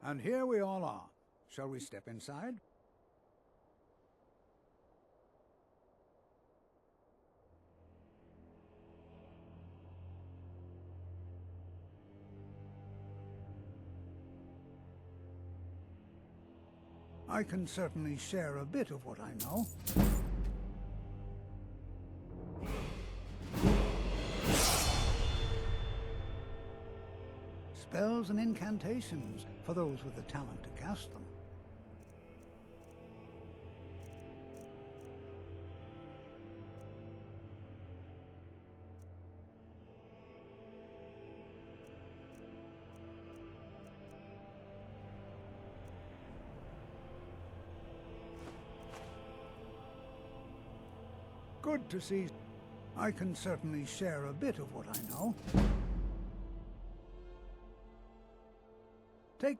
And here we all are. Shall we step inside? I can certainly share a bit of what I know. Spells and incantations for those with the talent to cast them. Good to see. I can certainly share a bit of what I know. Take...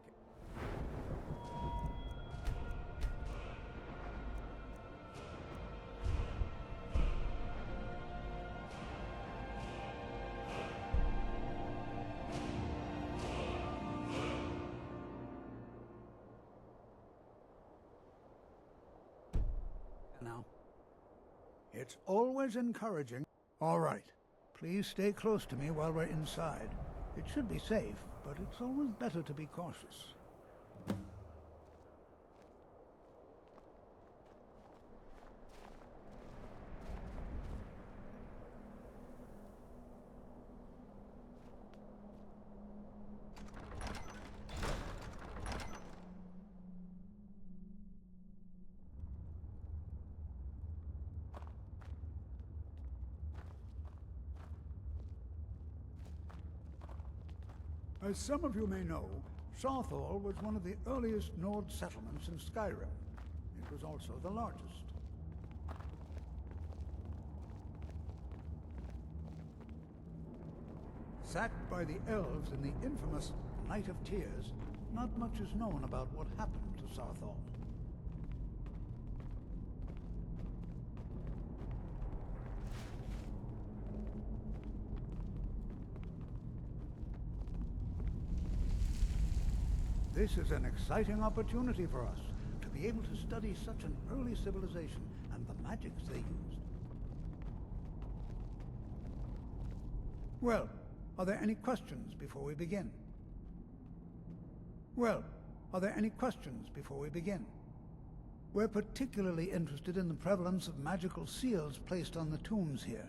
Now. It's always encouraging. All right. Please stay close to me while we're inside. It should be safe, but it's always better to be cautious. As some of you may know, Southall was one of the earliest Nord settlements in Skyrim. It was also the largest. Sacked by the elves in the infamous Night of Tears, not much is known about what happened to Southall. This is an exciting opportunity for us, to be able to study such an early civilization and the magics they used. Well, are there any questions before we begin? Well, are there any questions before we begin? We're particularly interested in the prevalence of magical seals placed on the tombs here.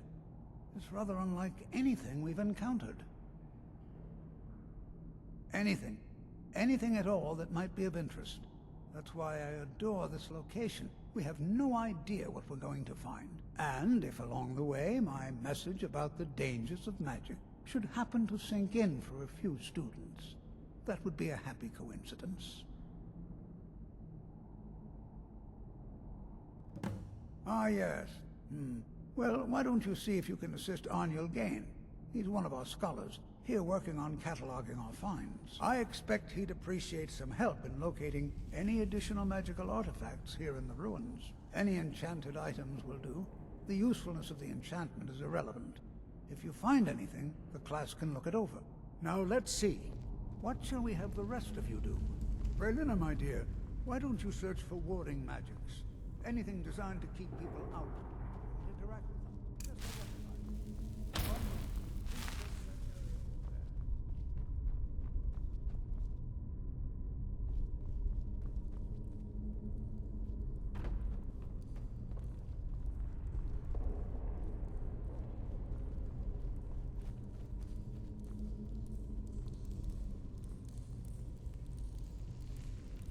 It's rather unlike anything we've encountered. Anything. Anything at all that might be of interest. That's why I adore this location. We have no idea what we're going to find. And if along the way my message about the dangers of magic should happen to sink in for a few students, that would be a happy coincidence. Ah, yes. Well, why don't you see if you can assist Arniel Gain? He's one of our scholars, here working on cataloging our finds. I expect he'd appreciate some help in locating any additional magical artifacts here in the ruins. Any enchanted items will do. The usefulness of the enchantment is irrelevant. If you find anything, the class can look it over. Now let's see. What shall we have the rest of you do? Brelina, my dear, why don't you search for warding magics? Anything designed to keep people out and interact with them. Just to recognize.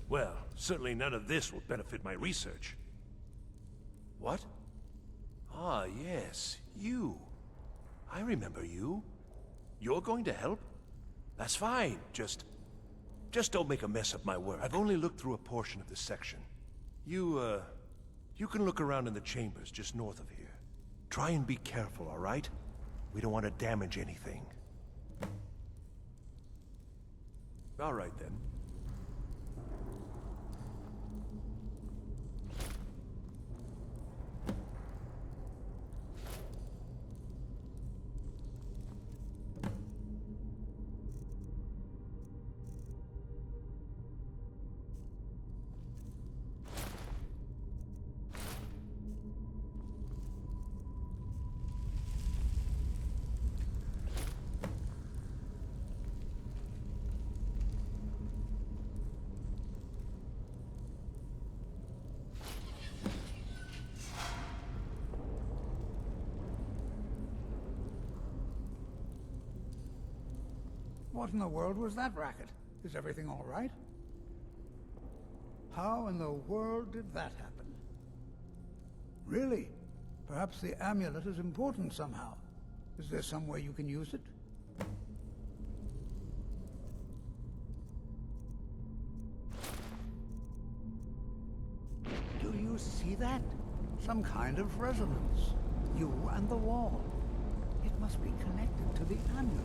Well, certainly none of this will benefit my research. What? Ah, yes, you. I remember you. You're going to help? That's fine, just don't make a mess of my work. I've only looked through a portion of this section. You can look around in the chambers just north of here. Try and be careful, all right? We don't want to damage anything. All right, then. What in the world was that racket? Is everything all right? How in the world did that happen? Really? Perhaps the amulet is important somehow. Is there some way you can use it? Do you see that? Some kind of resonance. You and the wall. It must be connected to the amulet.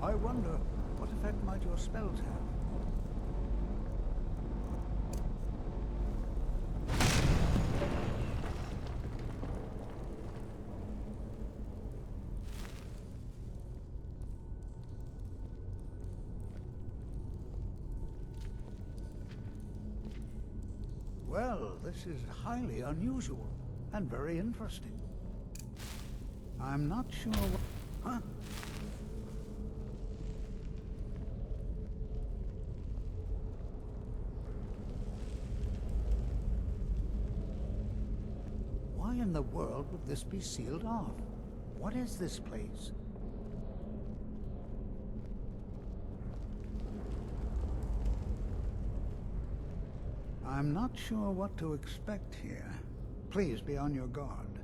I wonder, what effect might your spells have? Well, this is highly unusual and very interesting. I'm not sure what... Huh? Why in the world would this be sealed off? What is this place? I'm not sure what to expect here. Please be on your guard.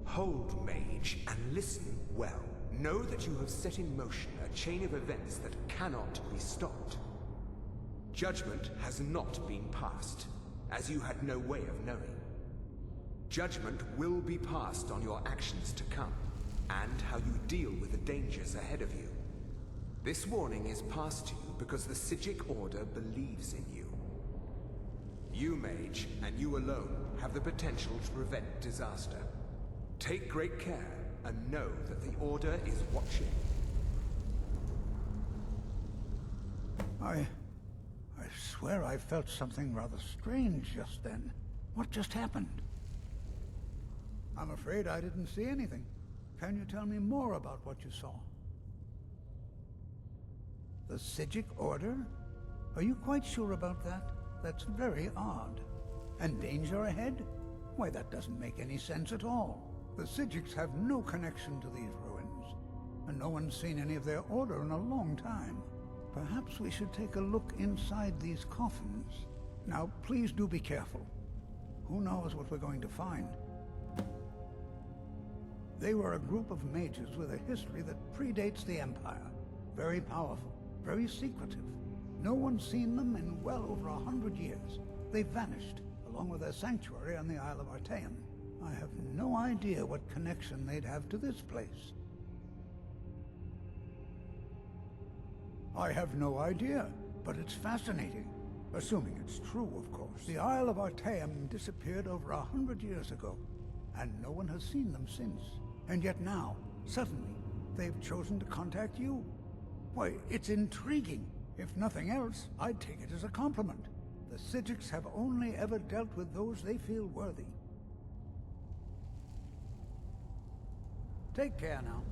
Hold, mage, and listen well. Know that you have set in motion a chain of events that cannot be stopped. Judgment has not been passed, as you had no way of knowing. Judgment will be passed on your actions to come, and how you deal with the dangers ahead of you. This warning is passed to you because the Psijic Order believes in you. You, mage, and you alone, have the potential to prevent disaster. Take great care, and know that the Order is watching. I swear I felt something rather strange just then. What just happened? I'm afraid I didn't see anything. Can you tell me more about what you saw? The Psijic Order? Are you quite sure about that? That's very odd. And danger ahead? Why, that doesn't make any sense at all. The Psijics have no connection to these ruins, and no one's seen any of their order in a long time. Perhaps we should take a look inside these coffins. Now, please do be careful. Who knows what we're going to find? They were a group of mages with a history that predates the Empire. Very powerful, very secretive. No one's seen them in well over 100 years. They vanished, along with their sanctuary on the Isle of Artaeum. I have no idea what connection they'd have to this place. I have no idea, but it's fascinating. Assuming it's true, of course. The Isle of Artaeum disappeared over 100 years ago, and no one has seen them since. And yet now, suddenly, they've chosen to contact you. Why, it's intriguing. If nothing else, I'd take it as a compliment. The Psijics have only ever dealt with those they feel worthy. Take care now.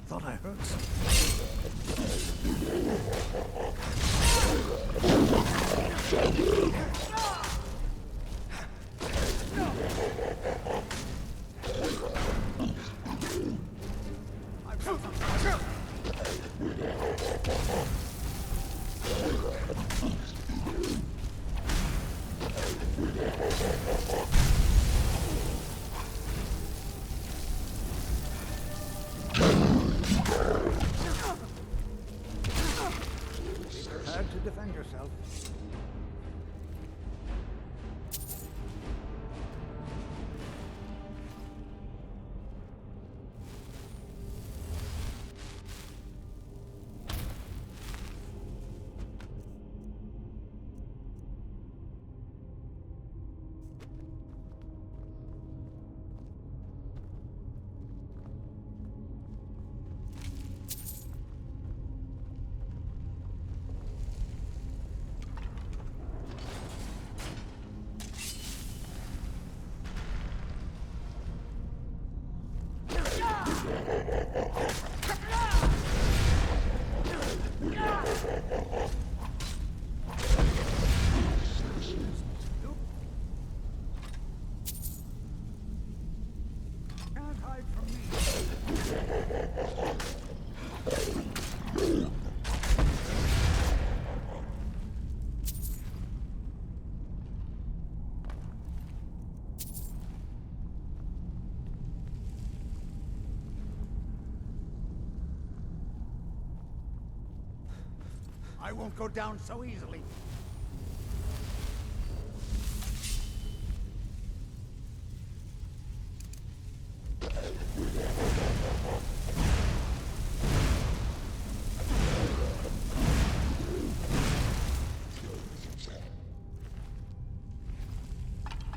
Thought I heard Had to defend yourself. I won't go down so easily.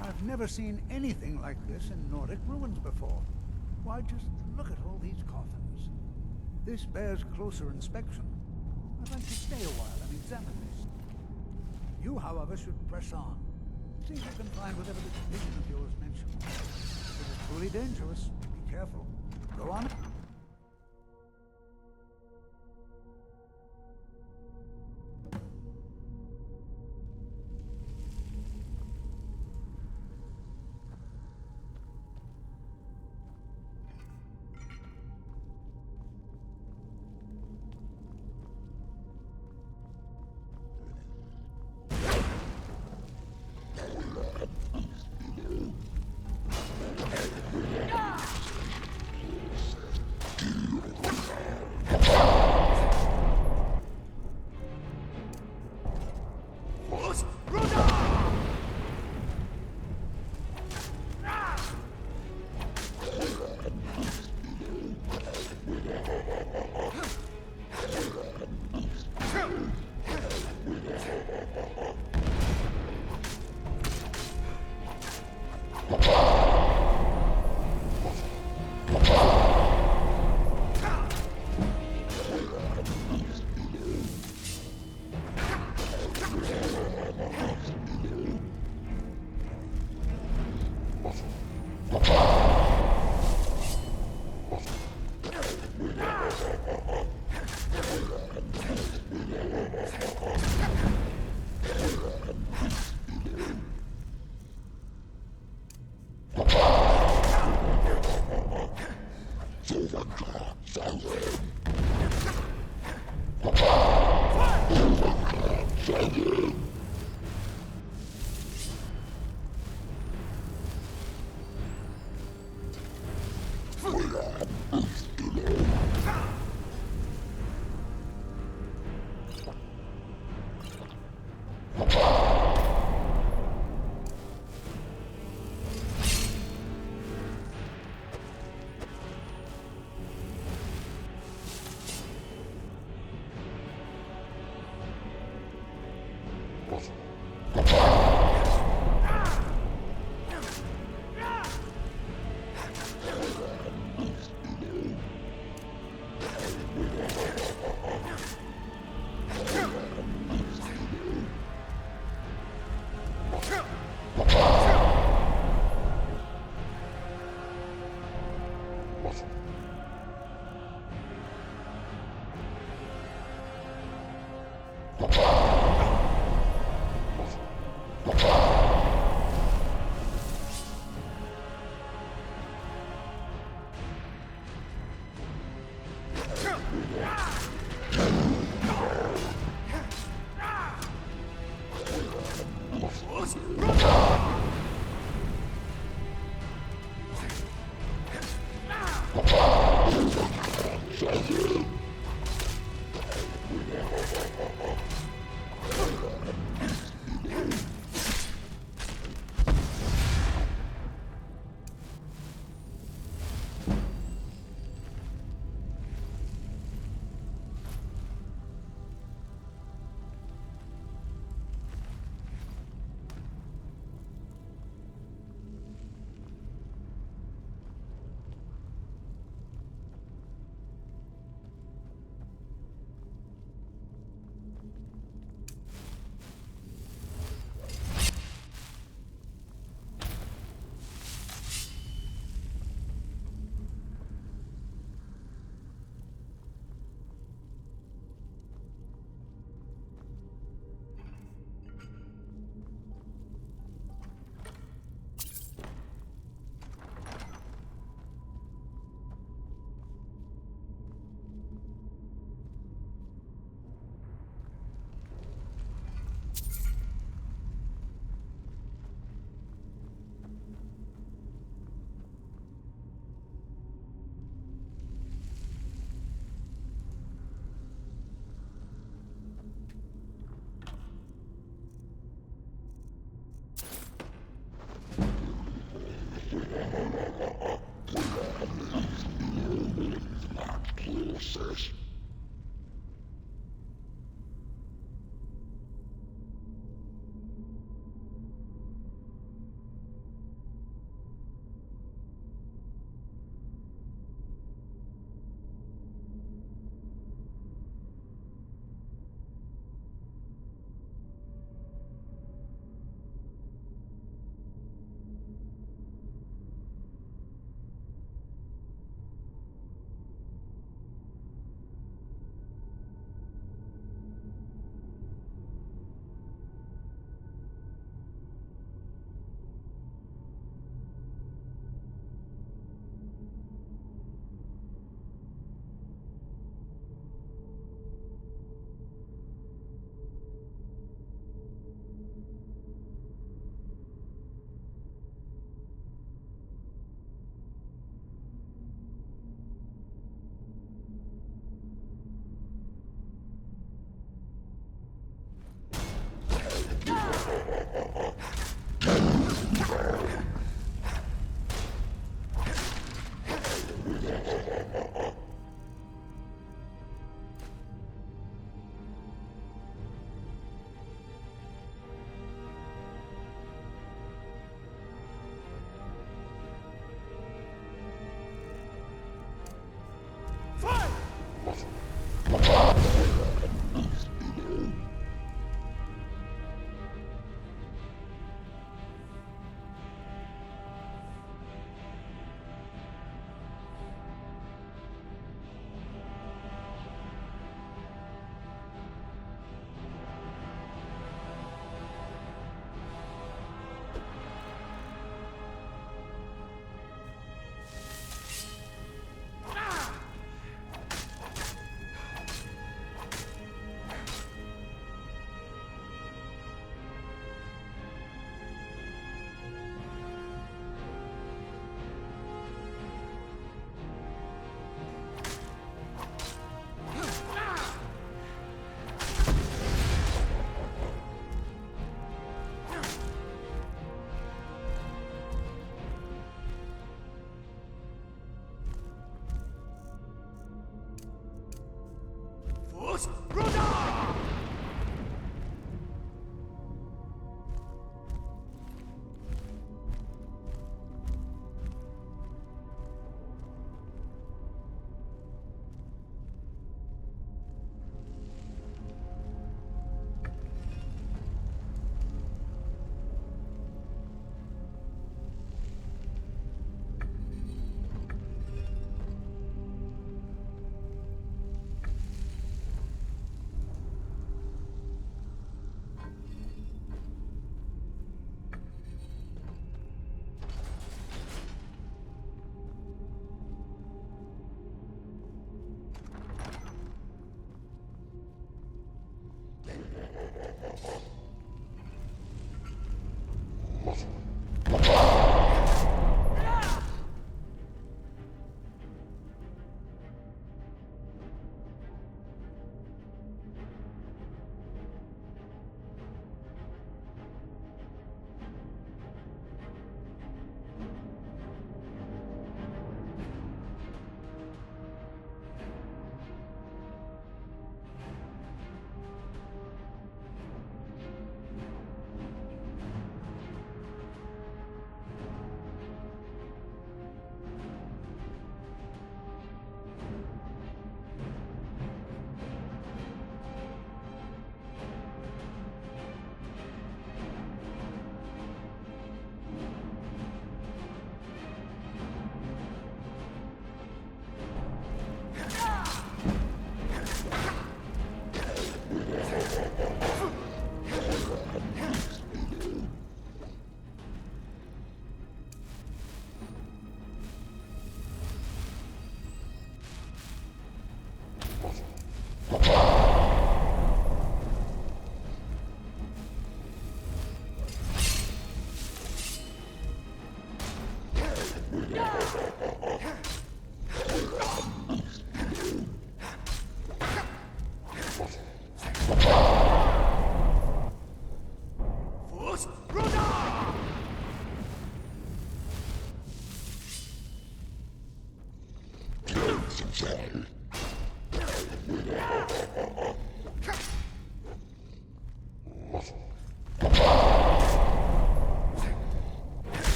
I've never seen anything like this in Nordic ruins before. Why, just look at all these coffins. This bears closer inspection. I'd like to stay a while and examine this. You, however, should press on. See if you can find whatever this vision of yours mentioned. It is truly dangerous. Be careful. Go on.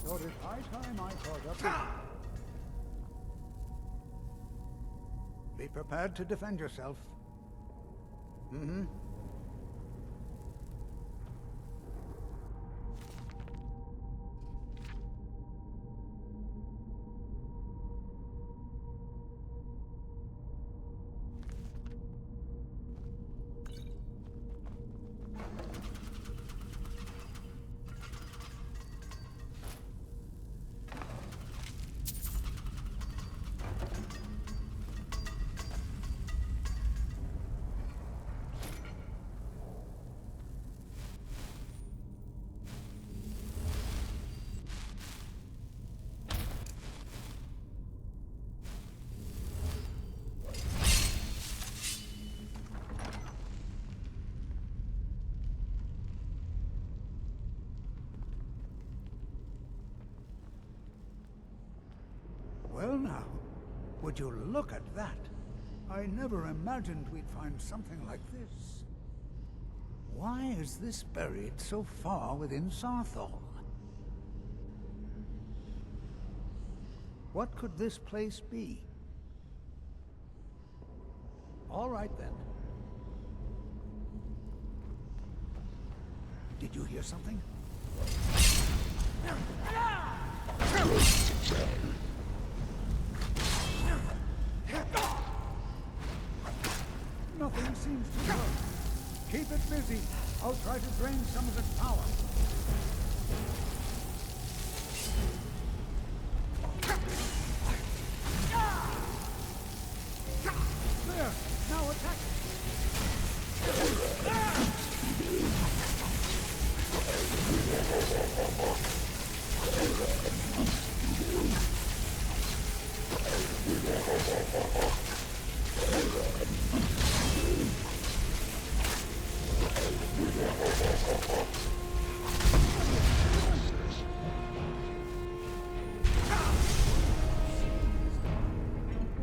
Thought it high time I caught up with you. Be prepared to defend yourself. Mm-hmm. Well now, would you look at that? I never imagined we'd find something like this. Why is this buried so far within Sarthal? What could this place be? All right then. Did you hear something? Nothing seems to work. Keep it busy. I'll try to drain some of its power. There! Now attack it!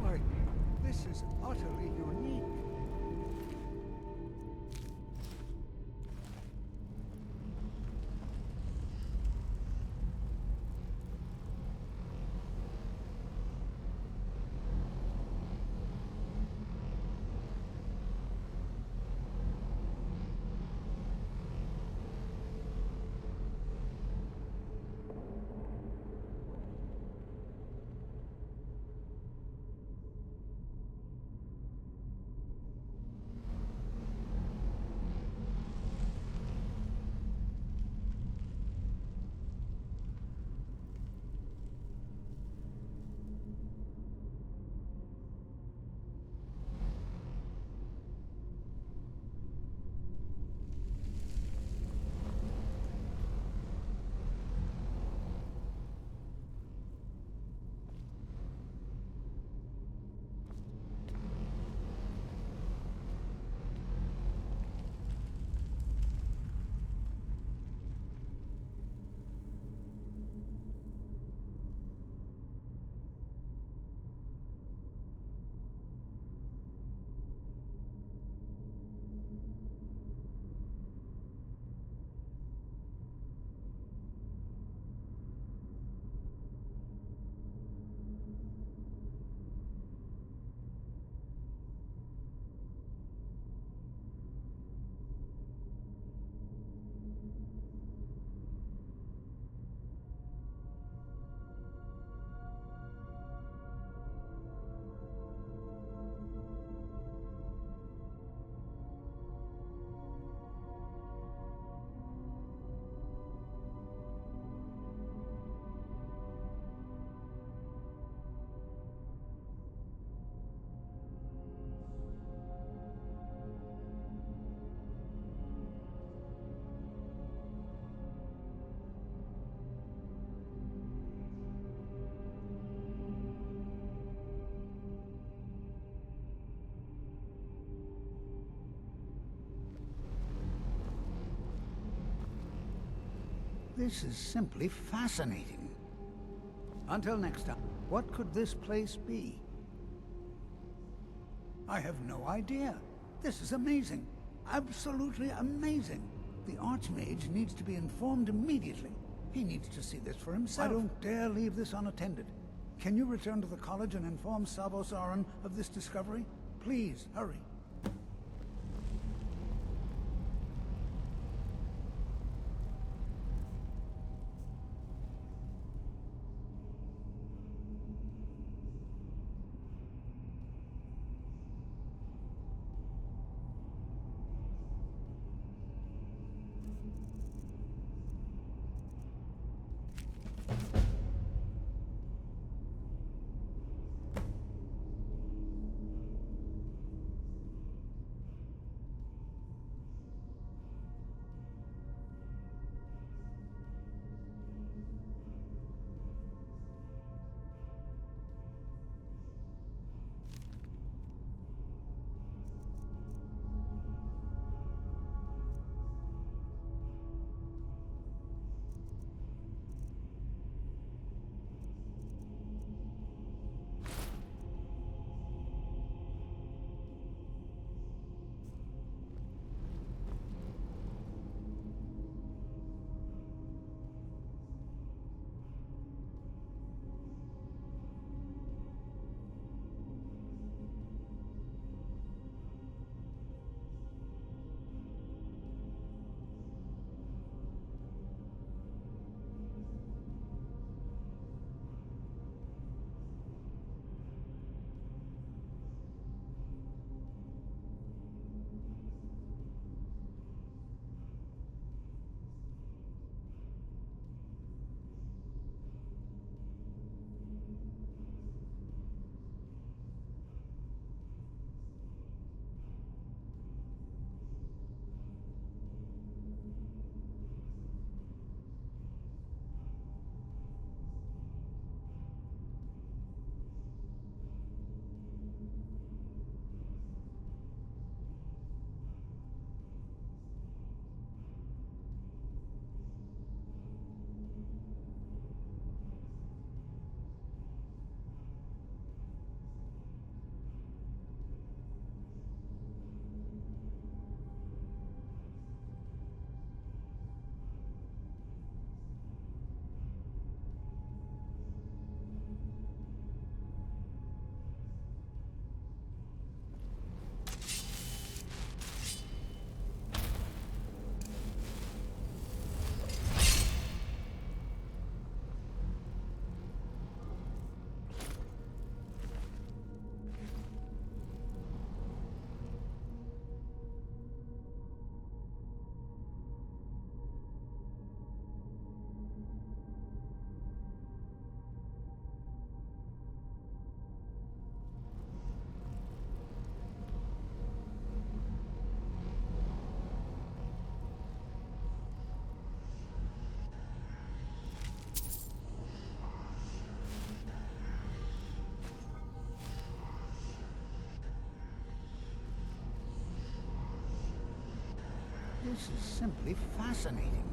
Why, this is utterly unique. This is simply fascinating. Until next time, what could this place be? I have no idea. This is amazing. Absolutely amazing. The Archmage needs to be informed immediately. He needs to see this for himself. I don't dare leave this unattended. Can you return to the college and inform Savos Aran of this discovery? Please, hurry. This is simply fascinating.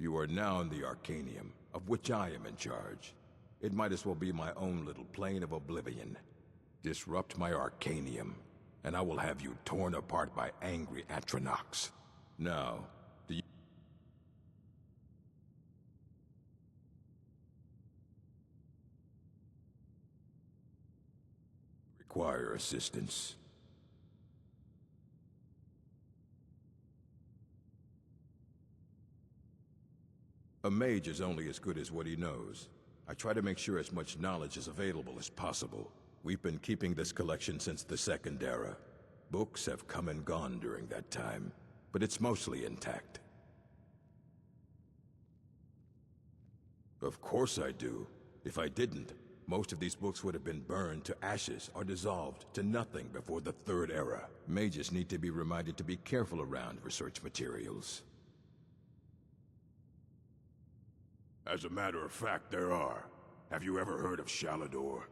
You are now in the Arcanium, of which I am in charge. It might as well be my own little plane of oblivion. Disrupt my Arcanium, and I will have you torn apart by angry Atronachs. Now, do you require assistance? A mage is only as good as what he knows. I try to make sure as much knowledge is available as possible. We've been keeping this collection since the Second Era. Books have come and gone during that time, but it's mostly intact. Of course I do. If I didn't, most of these books would have been burned to ashes or dissolved to nothing before the Third Era. Mages need to be reminded to be careful around research materials. As a matter of fact, there are. Have you ever heard of Shalador?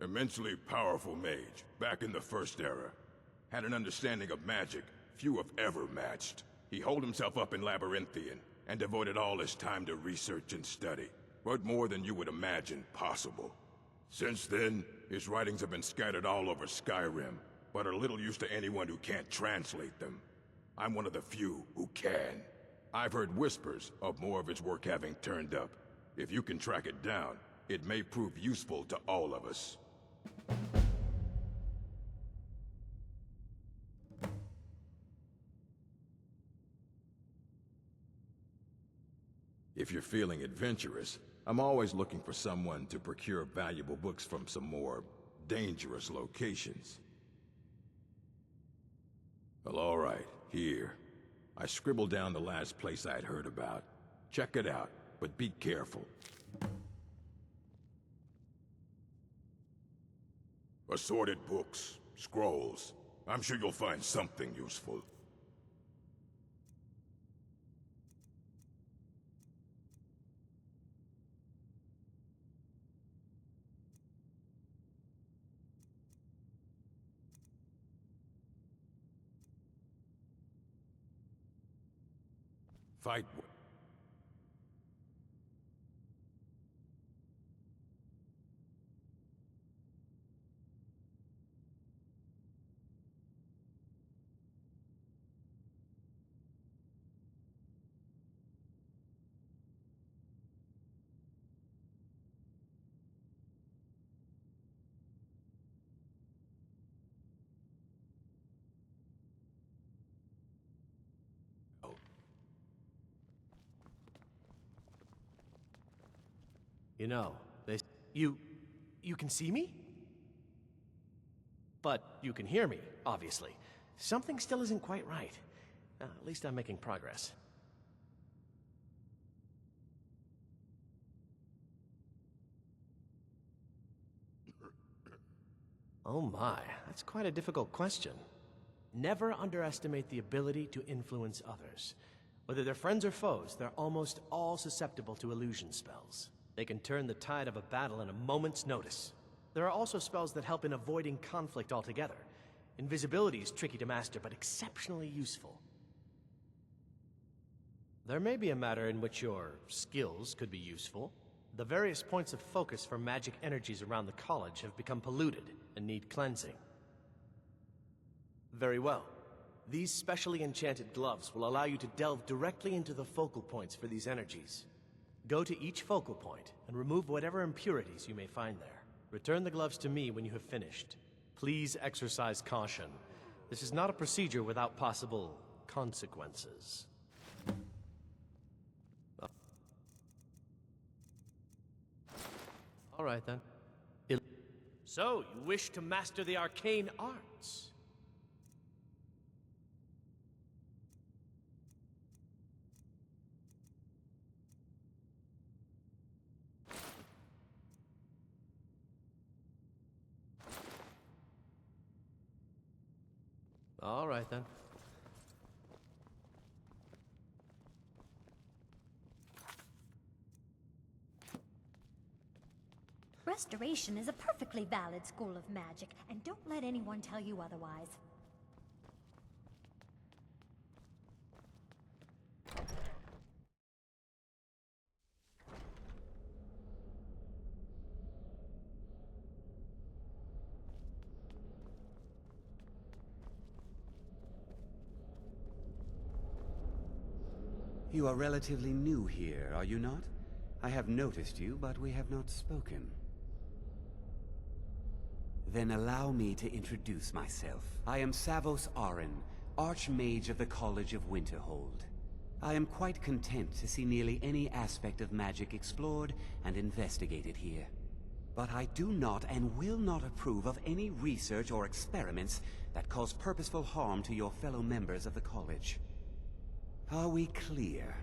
Immensely powerful mage, back in the First Era. Had an understanding of magic few have ever matched. He holed himself up in Labyrinthian, and devoted all his time to research and study. But more than you would imagine possible. Since then, his writings have been scattered all over Skyrim, but are little use to anyone who can't translate them. I'm one of the few who can. I've heard whispers of more of his work having turned up. If you can track it down, it may prove useful to all of us. If you're feeling adventurous, I'm always looking for someone to procure valuable books from some more dangerous locations. Well, all right, here. I scribbled down the last place I'd heard about. Check it out, but be careful. Assorted books, scrolls. I'm sure you'll find something useful. Fight. You know, you can see me? But you can hear me, obviously. Something still isn't quite right. At least I'm making progress. Oh my, that's quite a difficult question. Never underestimate the ability to influence others. Whether they're friends or foes, they're almost all susceptible to illusion spells. They can turn the tide of a battle in a moment's notice. There are also spells that help in avoiding conflict altogether. Invisibility is tricky to master, but exceptionally useful. There may be a matter in which your skills could be useful. The various points of focus for magic energies around the college have become polluted and need cleansing. Very well. These specially enchanted gloves will allow you to delve directly into the focal points for these energies. Go to each focal point and remove whatever impurities you may find there. Return the gloves to me when you have finished. Please exercise caution. This is not a procedure without possible consequences. All right then. So, you wish to master the arcane arts? All right then. Restoration is a perfectly valid school of magic, and don't let anyone tell you otherwise. You are relatively new here, are you not? I have noticed you, but we have not spoken. Then allow me to introduce myself. I am Savos Arin, Archmage of the College of Winterhold. I am quite content to see nearly any aspect of magic explored and investigated here. But I do not and will not approve of any research or experiments that cause purposeful harm to your fellow members of the college. Are we clear?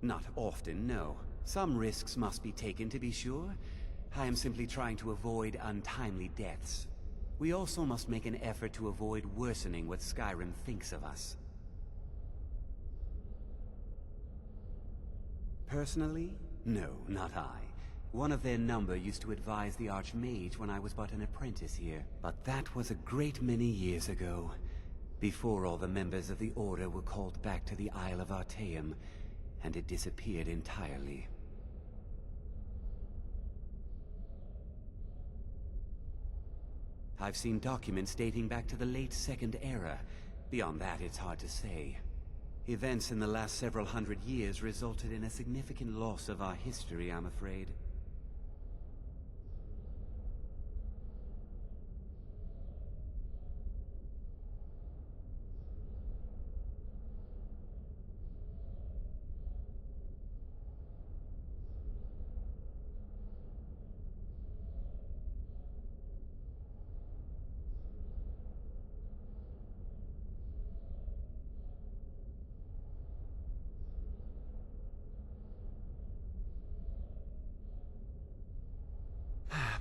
Not often, no. Some risks must be taken to be sure. I am simply trying to avoid untimely deaths. We also must make an effort to avoid worsening what Skyrim thinks of us. Personally? No, not I. One of their number used to advise the Archmage when I was but an apprentice here. But that was a great many years ago, before all the members of the Order were called back to the Isle of Artaeum, and it disappeared entirely. I've seen documents dating back to the late Second Era. Beyond that, it's hard to say. Events in the last several hundred years resulted in a significant loss of our history, I'm afraid.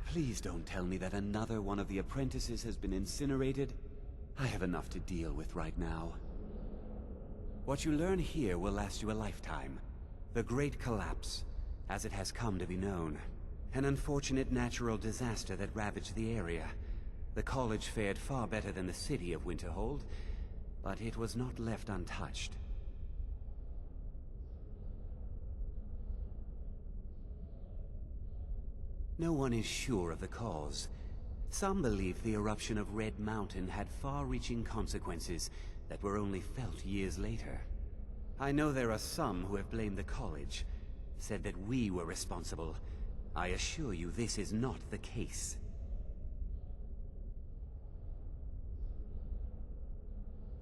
Please don't tell me that another one of the apprentices has been incinerated. I have enough to deal with right now. What you learn here will last you a lifetime. The Great Collapse, as it has come to be known. An unfortunate natural disaster that ravaged the area. The college fared far better than the city of Winterhold, but it was not left untouched. No one is sure of the cause. Some believe the eruption of Red Mountain had far-reaching consequences that were only felt years later. I know there are some who have blamed the college, said that we were responsible. I assure you this is not the case.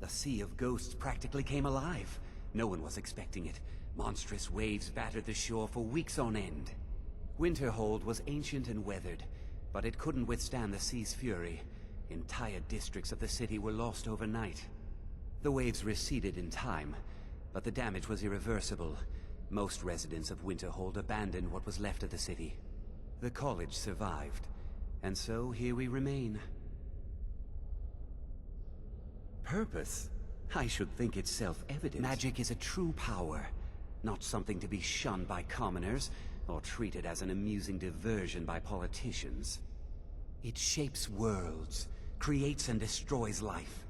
The Sea of Ghosts practically came alive. No one was expecting it. Monstrous waves battered the shore for weeks on end. Winterhold was ancient and weathered, but it couldn't withstand the sea's fury. Entire districts of the city were lost overnight. The waves receded in time, but the damage was irreversible. Most residents of Winterhold abandoned what was left of the city. The college survived, and so here we remain. Purpose? I should think it's self-evident. Magic is a true power, not something to be shunned by commoners, or treated as an amusing diversion by politicians. It shapes worlds, creates and destroys life.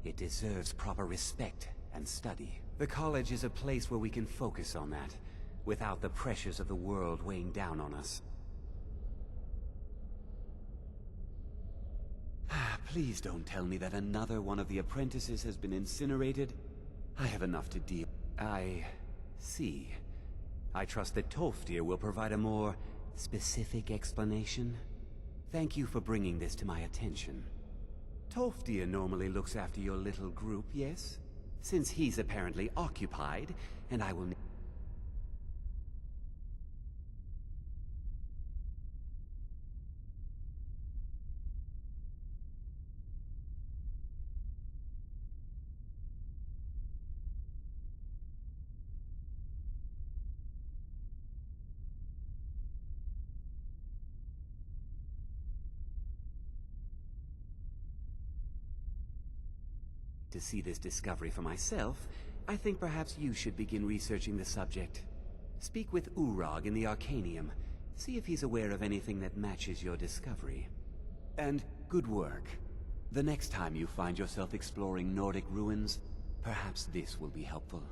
It deserves proper respect and study. The college is a place where we can focus on that, without the pressures of the world weighing down on us. Please don't tell me that another one of the apprentices has been incinerated. I have enough to deal. I see. I trust that Tolfdir will provide a more specific explanation. Thank you for bringing this to my attention. Tolfdir normally looks after your little group, yes? Since he's apparently occupied, and I will... To see this discovery for myself, I think perhaps you should begin researching the subject. Speak with Urag in the Arcanium. See if he's aware of anything that matches your discovery. And good work. The next time you find yourself exploring Nordic ruins, perhaps this will be helpful.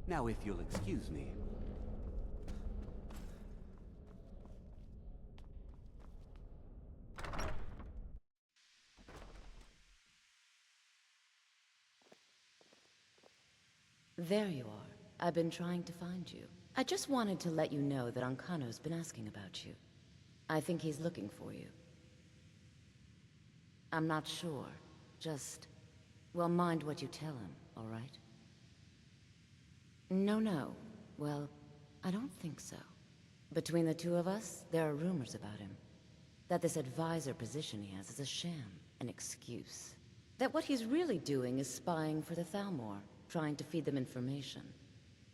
Now if you'll excuse me. There you are. I've been trying to find you. I just wanted to let you know that Ancano's been asking about you. I think he's looking for you. I'm not sure. Just... well, mind what you tell him, all right? No. Well, I don't think so. Between the two of us, there are rumors about him. That this advisor position he has is a sham, an excuse. That what he's really doing is spying for the Thalmor, trying to feed them information.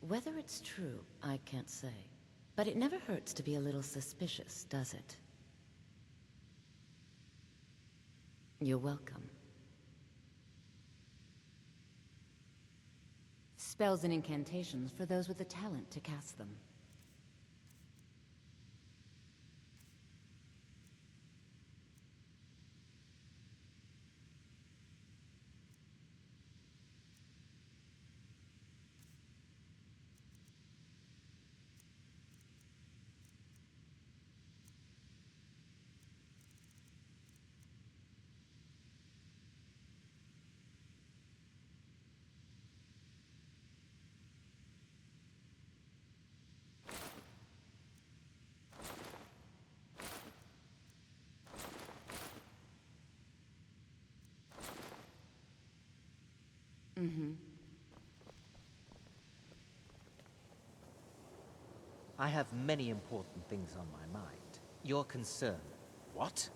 Whether it's true, I can't say. But it never hurts to be a little suspicious, does it? You're welcome. Spells and incantations for those with the talent to cast them. I have many important things on my mind. Your concern. What?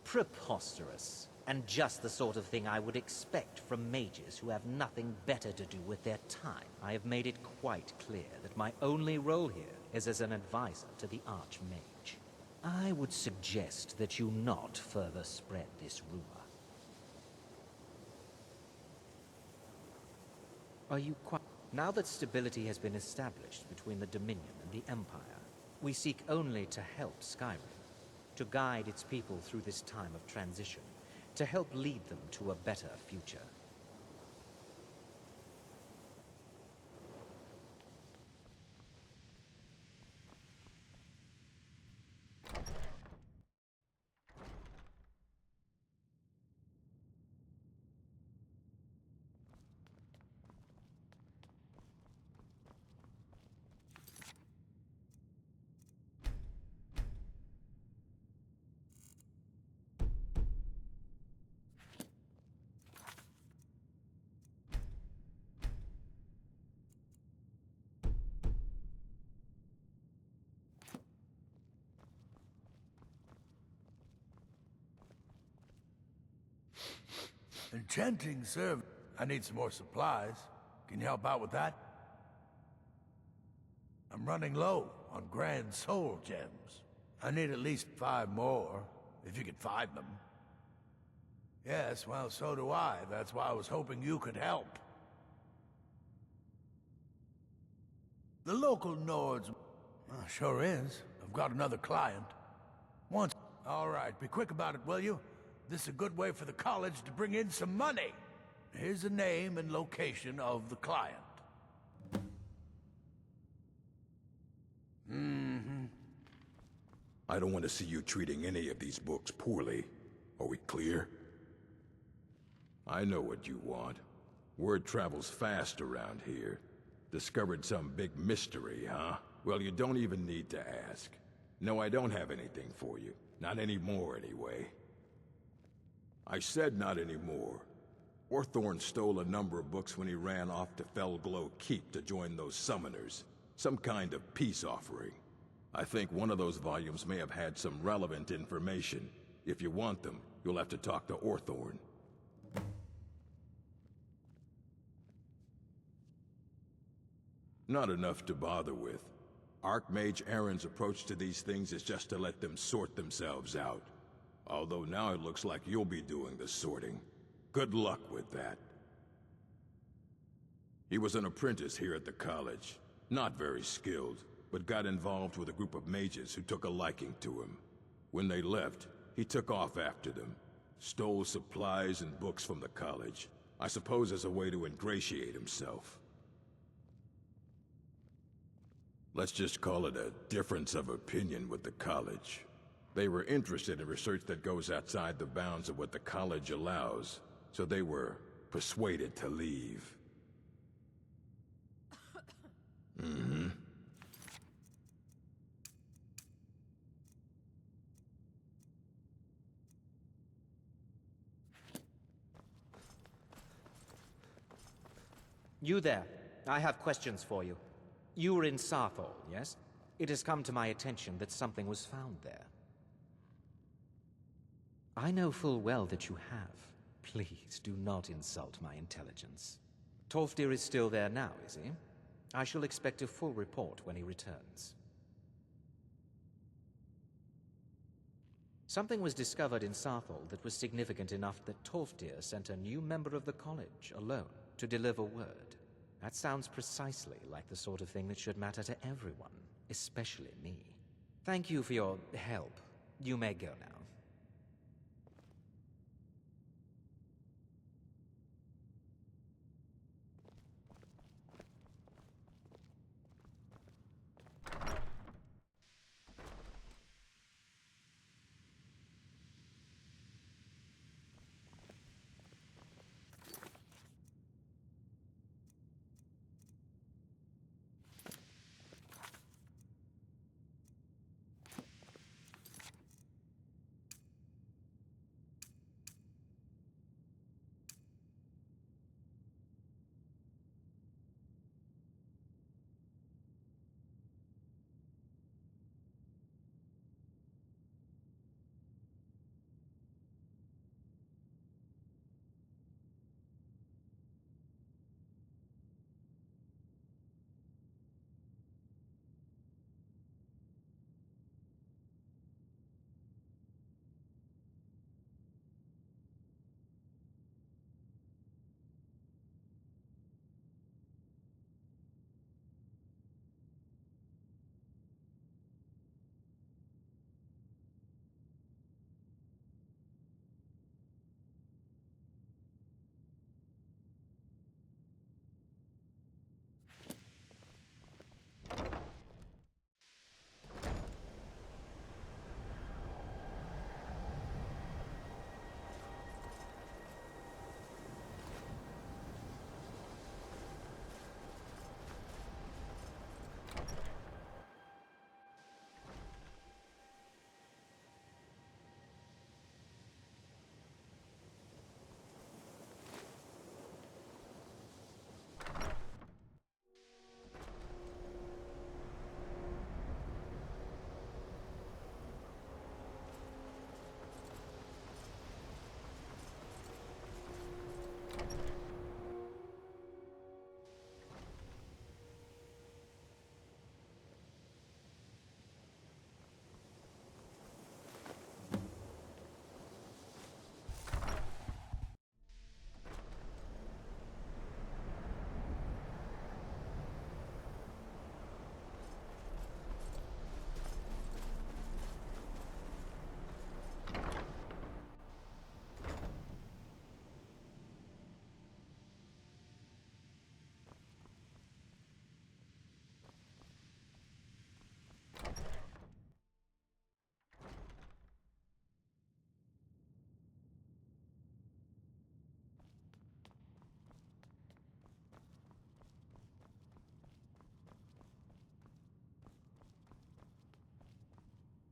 Preposterous. And just the sort of thing I would expect from mages who have nothing better to do with their time. I have made it quite clear that my only role here is as an advisor to the Archmage. I would suggest that you not further spread this rumor. Are you quite... Now that stability has been established between the Dominion and the Empire, we seek only to help Skyrim, to guide its people through this time of transition, to help lead them to a better future. Enchanting serve. I need some more supplies. Can you help out with that? I'm running low on grand soul gems. I need at least 5 more, if you can find them. Yes, well, so do I. That's why I was hoping you could help. The local Nords... sure is. I've got another client. Once... All right, be quick about it, will you? This is a good way for the college to bring in some money. Here's the name and location of the client. I don't want to see you treating any of these books poorly. Are we clear? I know what you want. Word travels fast around here. Discovered some big mystery, huh? Well, you don't even need to ask. No, I don't have anything for you. Not anymore, anyway. I said not anymore. Orthorn stole a number of books when he ran off to Felglow Keep to join those summoners. Some kind of peace offering. I think one of those volumes may have had some relevant information. If you want them, you'll have to talk to Orthorn. Not enough to bother with. Archmage Aaron's approach to these things is just to let them sort themselves out. Although now it looks like you'll be doing the sorting. Good luck with that. He was an apprentice here at the college. Not very skilled, but got involved with a group of mages who took a liking to him. When they left, he took off after them. Stole supplies and books from the college. I suppose as a way to ingratiate himself. Let's just call it a difference of opinion with the college. They were interested in research that goes outside the bounds of what the college allows, so they were persuaded to leave. Mm-hmm. You there. I have questions for you. You were in Sarthol, yes? It has come to my attention that something was found there. I know full well that you have. Please do not insult my intelligence. Tolfdir is still there now, is he? I shall expect a full report when he returns. Something was discovered in Sarthol that was significant enough that Tolfdir sent a new member of the college alone to deliver word. That sounds precisely like the sort of thing that should matter to everyone, especially me. Thank you for your help. You may go now.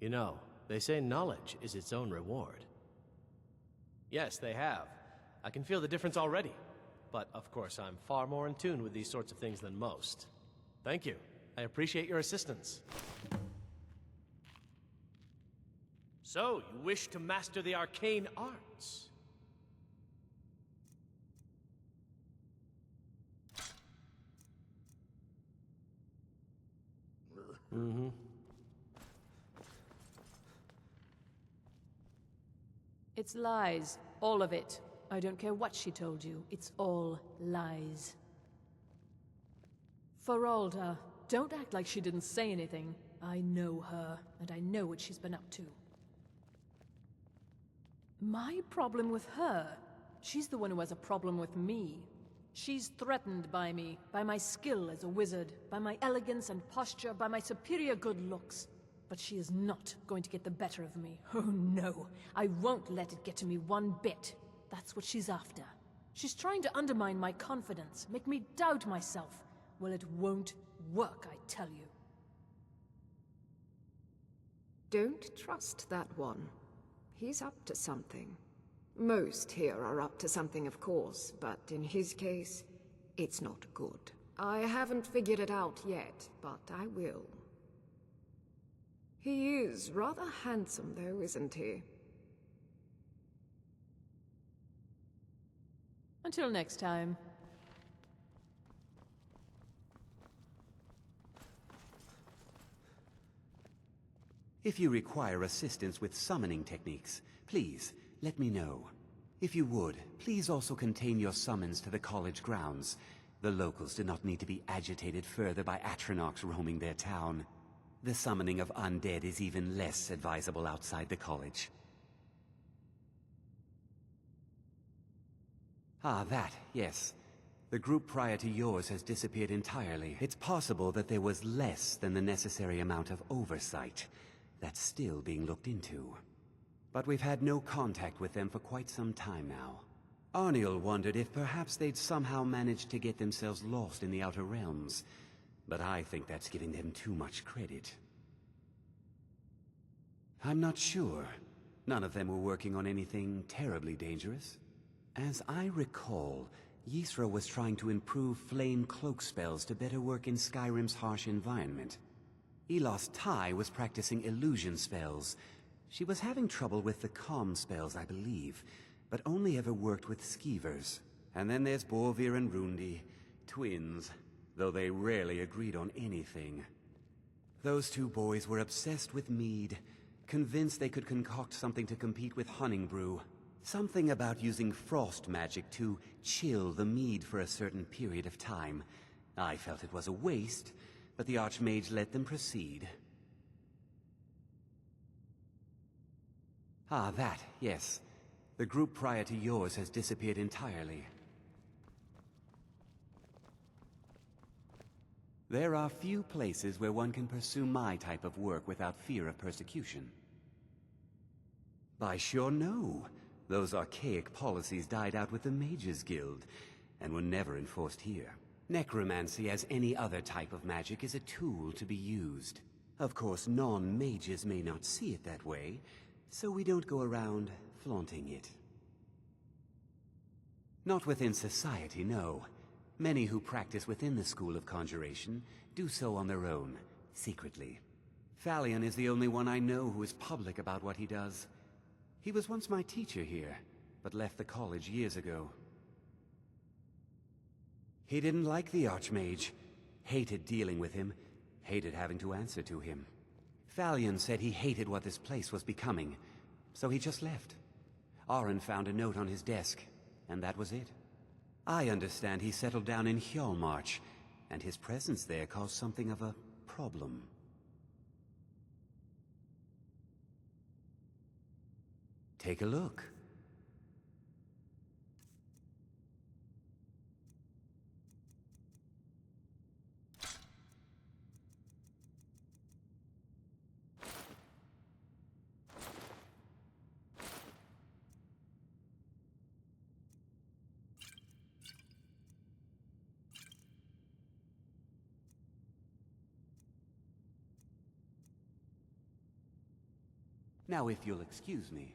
You know, they say knowledge is its own reward. Yes, they have. I can feel the difference already. But, of course, I'm far more in tune with these sorts of things than most. Thank you. I appreciate your assistance. So, you wish to master the arcane arts? Mm-hmm. It's lies. All of it. I don't care what she told you. It's all lies. Feralda, don't act like she didn't say anything. I know her, and I know what she's been up to. My problem with her? She's the one who has a problem with me. She's threatened by me, by my skill as a wizard, by my elegance and posture, by my superior good looks. But she is not going to get the better of me. Oh no, I won't let it get to me one bit. That's what she's after. She's trying to undermine my confidence, make me doubt myself. Well, it won't work, I tell you. Don't trust that one. He's up to something. Most here are up to something, of course, but in his case, it's not good. I haven't figured it out yet, but I will. He is rather handsome, though, isn't he? Until next time. If you require assistance with summoning techniques, please, let me know. If you would, please also contain your summons to the college grounds. The locals do not need to be agitated further by Atronachs roaming their town. The summoning of undead is even less advisable outside the college. Ah, that, yes. The group prior to yours has disappeared entirely. It's possible that there was less than the necessary amount of oversight. That's still being looked into. But we've had no contact with them for quite some time now. Arniel wondered if perhaps they'd somehow managed to get themselves lost in the Outer Realms. But I think that's giving them too much credit. I'm not sure. None of them were working on anything terribly dangerous. As I recall, Ysra was trying to improve flame cloak spells to better work in Skyrim's harsh environment. Elos Tai was practicing illusion spells. She was having trouble with the calm spells, I believe, but only ever worked with skeevers. And then there's Borvir and Rundi, twins, though they rarely agreed on anything. Those two boys were obsessed with mead, convinced they could concoct something to compete with Honningbrew. Something about using frost magic to chill the mead for a certain period of time. I felt it was a waste, but the Archmage let them proceed. Ah, that, yes. The group prior to yours has disappeared entirely. There are few places where one can pursue my type of work without fear of persecution. I sure know. Those archaic policies died out with the Mages Guild, and were never enforced here. Necromancy, as any other type of magic, is a tool to be used. Of course, non-mages may not see it that way, so we don't go around flaunting it. Not within society, no. Many who practice within the School of Conjuration do so on their own, secretly. Phalion is the only one I know who is public about what he does. He was once my teacher here, but left the college years ago. He didn't like the Archmage, hated dealing with him, hated having to answer to him. Phalion said he hated what this place was becoming, so he just left. Arin found a note on his desk, and that was it. I understand he settled down in Hjalmarch, and his presence there caused something of a problem. Take a look. Now, if you'll excuse me.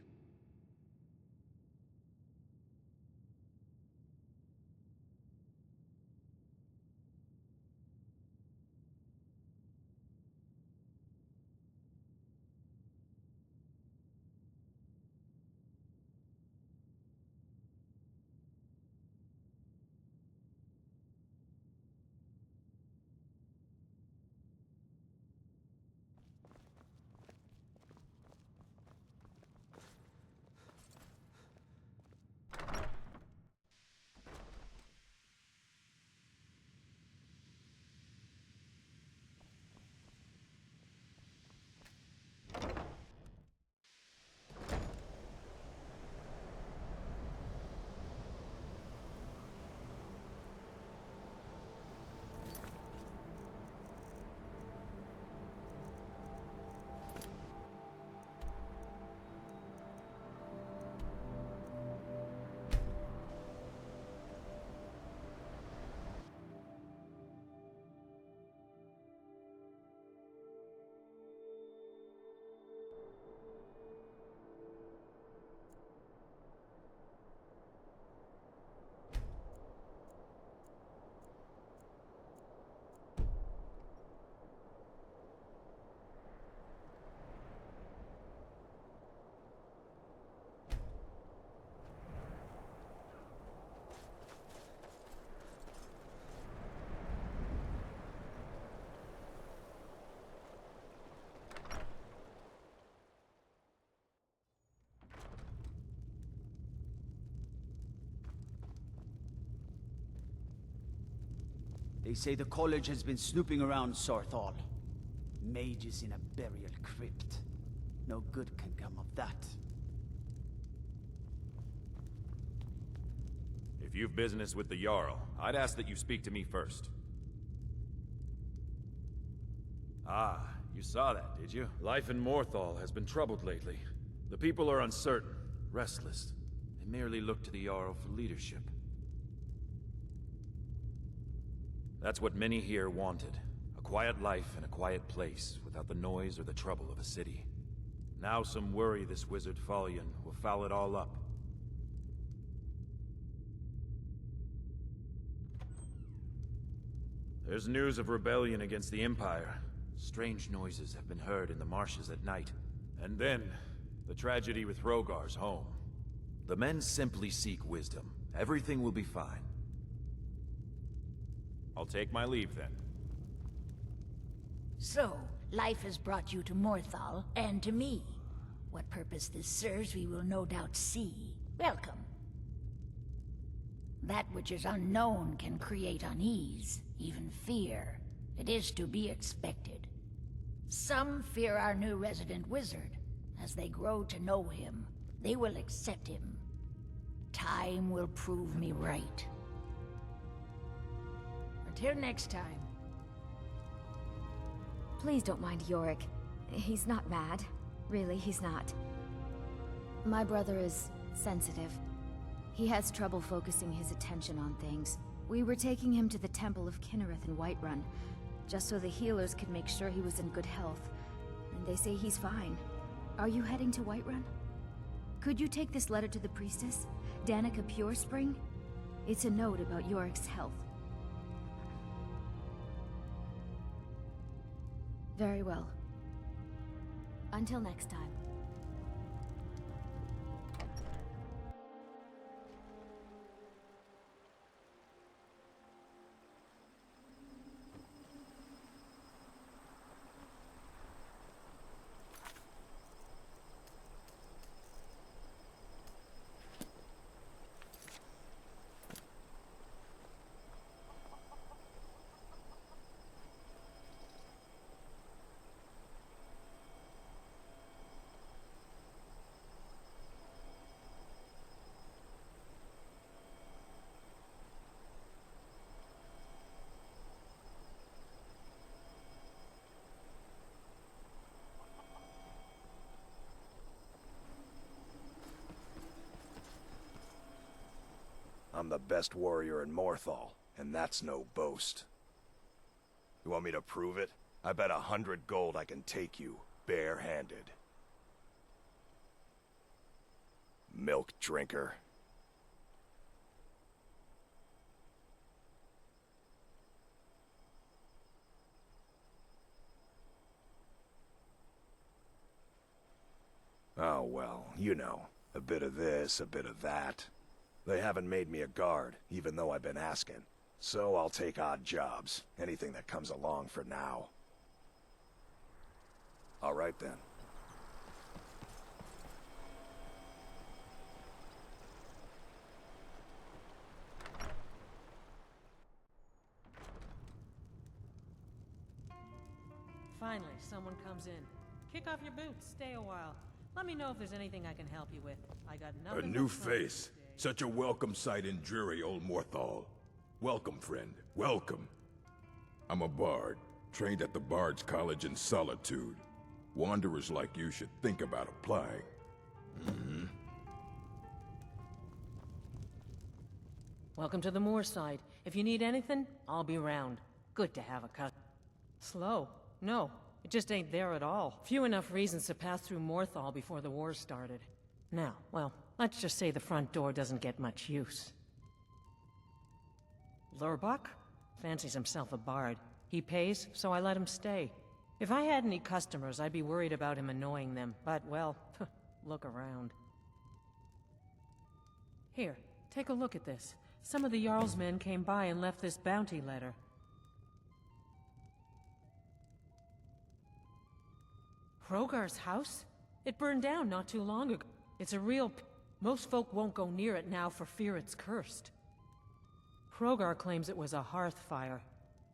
They say the college has been snooping around Sorthal. Mage is in a burial crypt. No good can come of that. If you've business with the Jarl, I'd ask that you speak to me first. Ah, you saw that, did you? Life in Morthal has been troubled lately. The people are uncertain, restless. They merely look to the Jarl for leadership. That's what many here wanted. A quiet life in a quiet place, without the noise or the trouble of a city. Now some worry this wizard Fallion will foul it all up. There's news of rebellion against the Empire. Strange noises have been heard in the marshes at night. And then, the tragedy with Rogar's home. The men simply seek wisdom. Everything will be fine. I'll take my leave then. So, life has brought you to Morthal, and to me. What purpose this serves we will no doubt see. Welcome. That which is unknown can create unease, even fear. It is to be expected. Some fear our new resident wizard. As they grow to know him, they will accept him. Time will prove me right. Until next time. Please don't mind Yorick. He's not mad. Really, he's not. My brother is sensitive. He has trouble focusing his attention on things. We were taking him to the Temple of Kinnereth in Whiterun, just so the healers could make sure he was in good health. And they say he's fine. Are you heading to Whiterun? Could you take this letter to the priestess, Danica Purespring? It's a note about Yorick's health. Very well. Until next time. I'm the best warrior in Morthal, and that's no boast. You want me to prove it? I bet 100 gold I can take you, bare-handed. Milk drinker. Oh well, you know, a bit of this, a bit of that. They haven't made me a guard, even though I've been asking. So I'll take odd jobs, anything that comes along for now. All right then. Finally, someone comes in. Kick off your boots, stay a while. Let me know if there's anything I can help you with. I got nothing. A new face. Such a welcome sight in dreary old Morthal. Welcome, friend. Welcome. I'm a bard, trained at the Bard's College in Solitude. Wanderers like you should think about applying. Welcome to the Moorside. If you need anything, I'll be around. Good to have a cut. Slow? No, it just ain't there at all. Few enough reasons to pass through Morthal before the war started. Now, well, let's just say the front door doesn't get much use. Lurbach? Fancies himself a bard. He pays, so I let him stay. If I had any customers, I'd be worried about him annoying them. But, well, look around. Here, take a look at this. Some of the Jarl's men came by and left this bounty letter. Hrogar's house? It burned down not too long ago. It's a real most folk won't go near it now for fear it's cursed. Hrogar claims it was a hearth fire.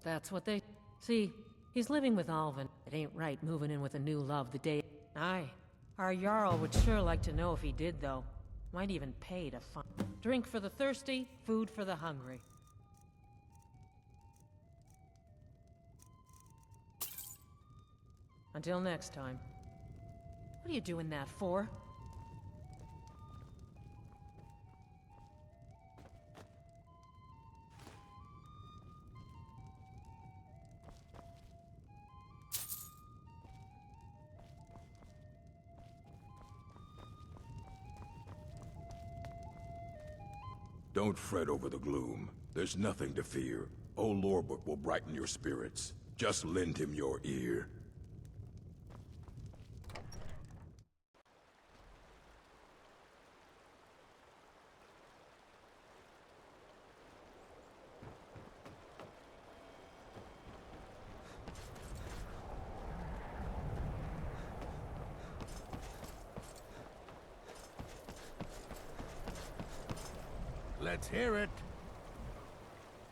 That's what they... See, he's living with Alvin. It ain't right moving in with a new love the day... Aye. Our Jarl would sure like to know if he did, though. Might even pay to find... Drink for the thirsty, food for the hungry. Until next time. What are you doing that for? Don't fret over the gloom. There's nothing to fear. Old Lorebook will brighten your spirits. Just lend him your ear. Let's hear it.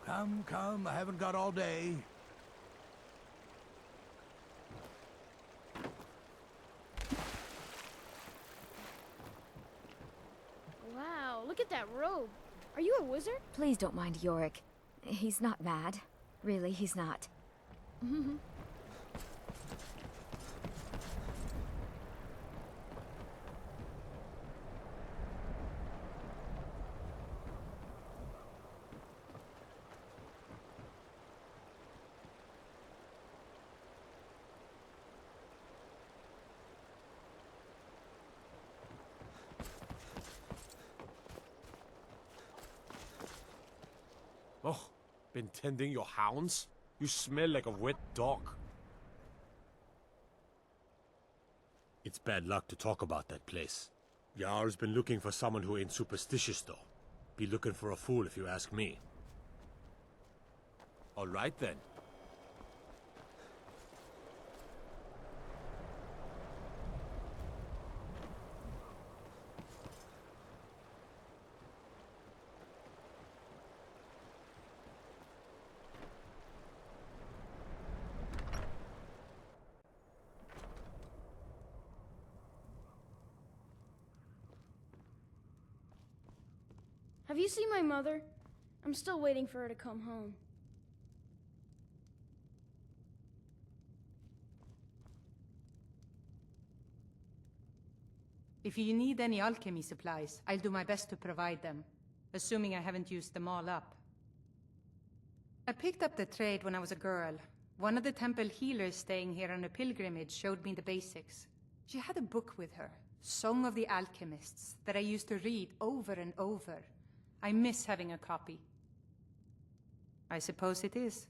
Come, come, I haven't got all day. Wow, look at that robe. Are you a wizard? Please don't mind Yorick. He's not mad. Really, he's not. Oh, been tending your hounds? You smell like a wet dog. It's bad luck to talk about that place. Jarl's been looking for someone who ain't superstitious, though. Be looking for a fool if you ask me. All right, then. Have you seen my mother? I'm still waiting for her to come home. If you need any alchemy supplies, I'll do my best to provide them, assuming I haven't used them all up. I picked up the trade when I was a girl. One of the temple healers staying here on a pilgrimage showed me the basics. She had a book with her, Song of the Alchemists, that I used to read over and over. I miss having a copy. I suppose it is.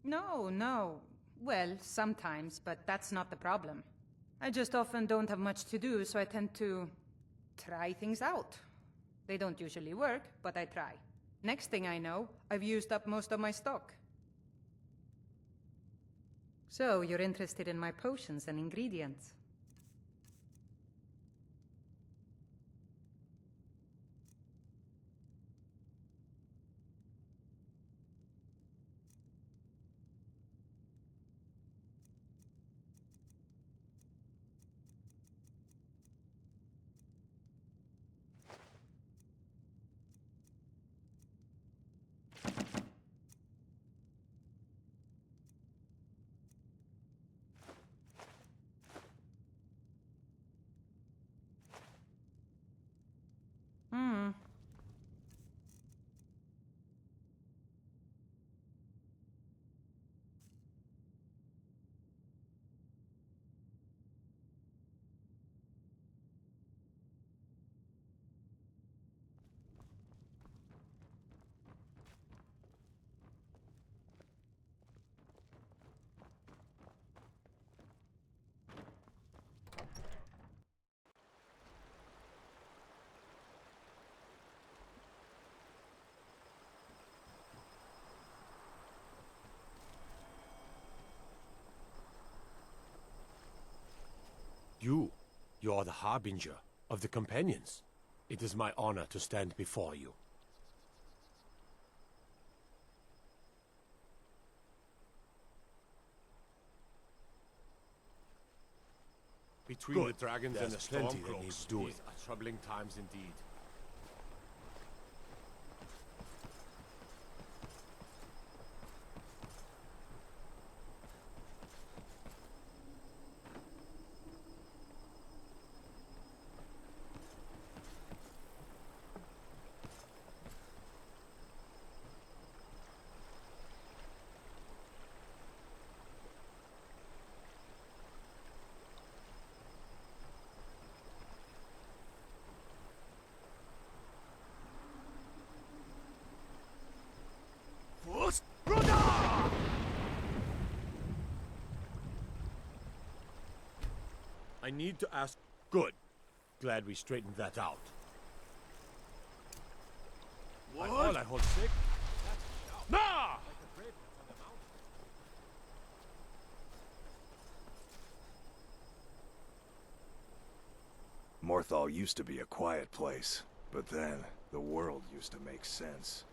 No. Well, sometimes, but that's not the problem. I just often don't have much to do, so I tend to try things out. They don't usually work, but I try. Next thing I know, I've used up most of my stock. So, you're interested in my potions and ingredients? You are the harbinger of the companions. It is my honor to stand before you. Between Good. the dragons and the There's plenty that stormcloaks, needs doing. these are troubling times indeed. I need to ask... Good. Glad we straightened that out. What? All I hold sick. Nah! Morthal used to be a quiet place, but then the world used to make sense.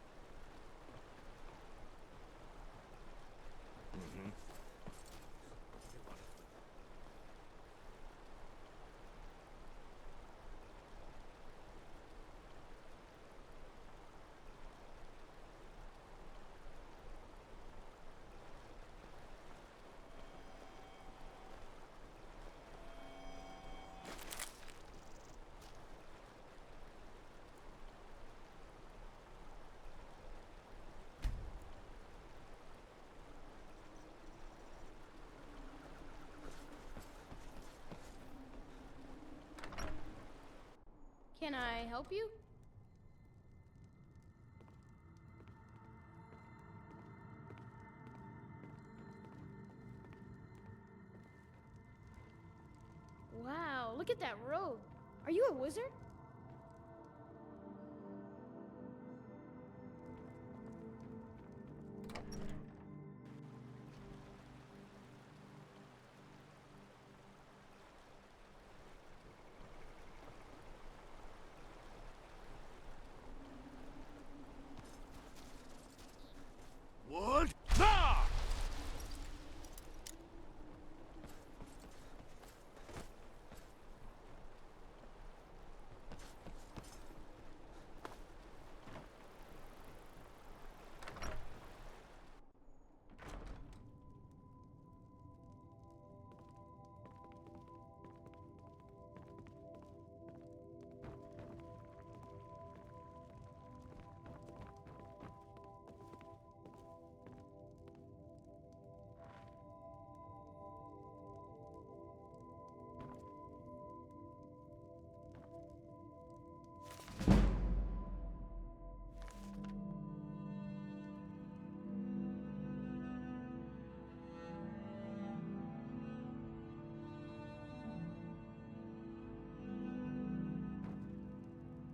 Can I help you? Wow, look at that robe. Are you a wizard? What? Ah!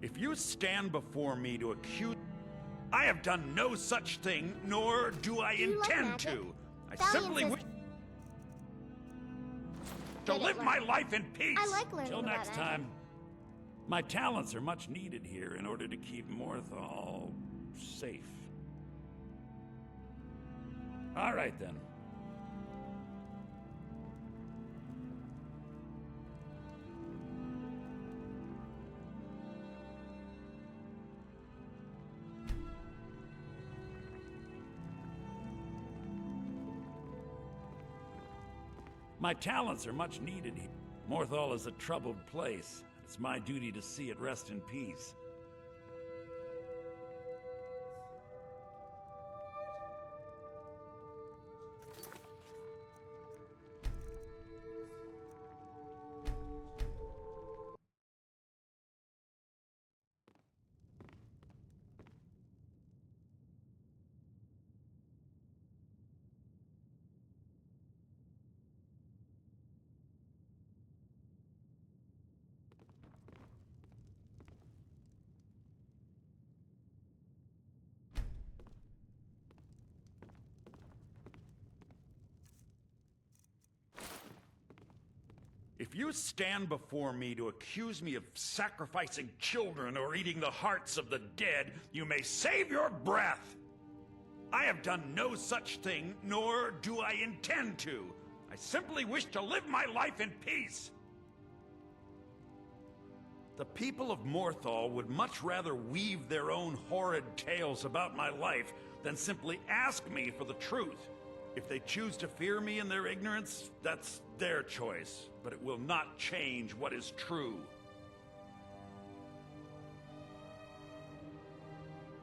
If you stand before me to accuse... I have done no such thing, nor do I intend to. I simply wish to live my life in peace. I like learning Till about next magic. time. My talents are much needed here in order to keep Morthal safe. All right, then. My talents are much needed here. Morthal is a troubled place. It's my duty to see it rest in peace. If you stand before me to accuse me of sacrificing children or eating the hearts of the dead, you may save your breath. I have done no such thing, nor do I intend to. I simply wish to live my life in peace. The people of Morthal would much rather weave their own horrid tales about my life than simply ask me for the truth. If they choose to fear me in their ignorance, that's their choice, but it will not change what is true.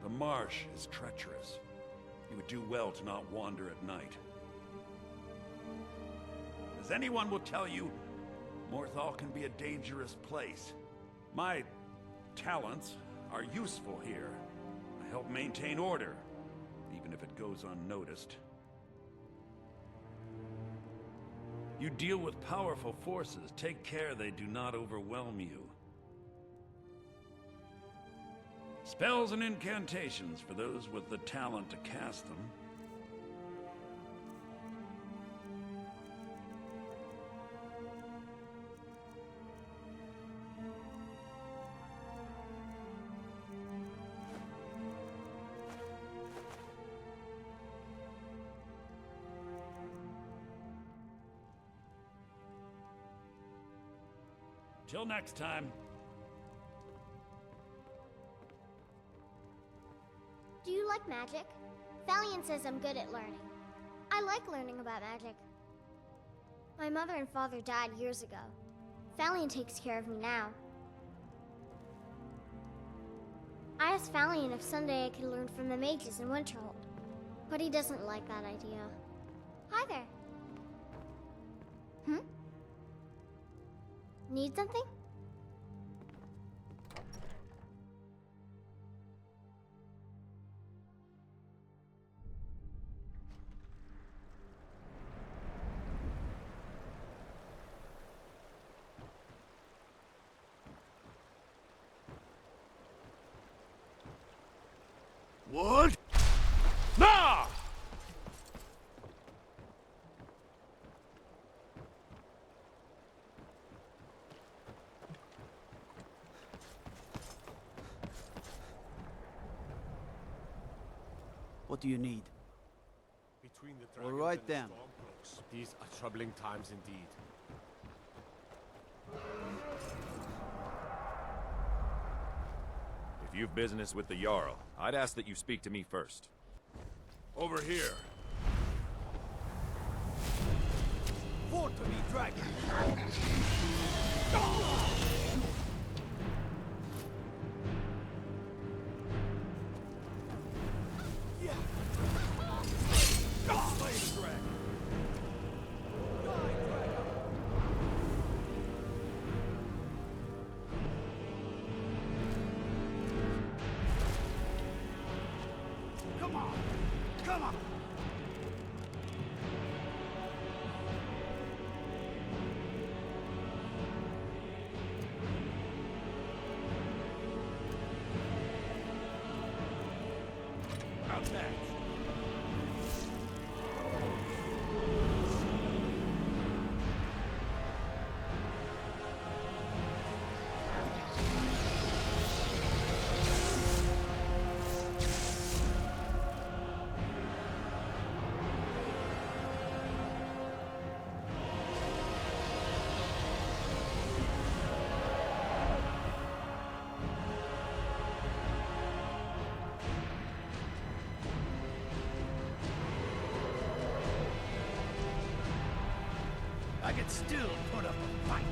The marsh is treacherous. You would do well to not wander at night. As anyone will tell you, Morthal can be a dangerous place. My talents are useful here. I help maintain order, even if it goes unnoticed. You deal with powerful forces. Take care they do not overwhelm you. Spells and incantations for those with the talent to cast them. Till next time. Do you like magic? Valiant says I'm good at learning. I like learning about magic. My mother and father died years ago. Valiant takes care of me now. I asked Valiant if someday I could learn from the mages in Winterhold, but he doesn't like that idea. Hi there. Need something? What? Nah! What do you need? Between the All dragons right and the then. Stormcloaks, these are troubling times indeed. If you've business with the Jarl, I'd ask that you speak to me first. Over here. Fall to me, dragon! I could still put up a fight.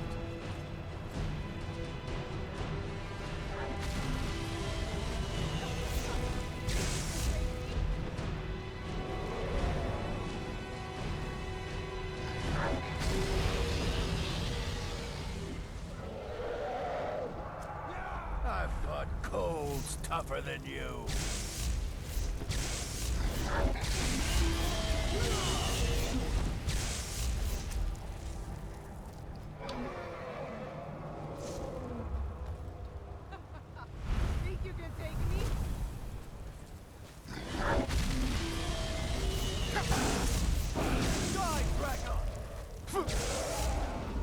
I thought cold's tougher than you. Think you can take me? Die, dragon!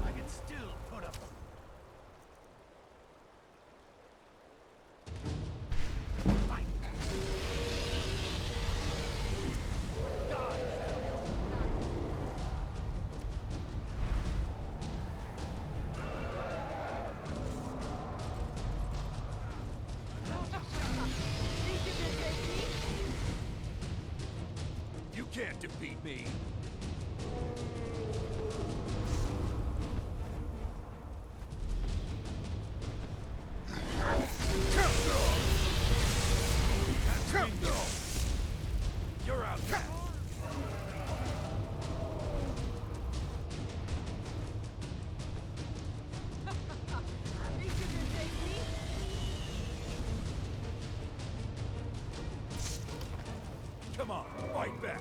I can still put up a fight. defeat me. You're out there. Come on, fight back.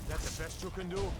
That's the best you can do?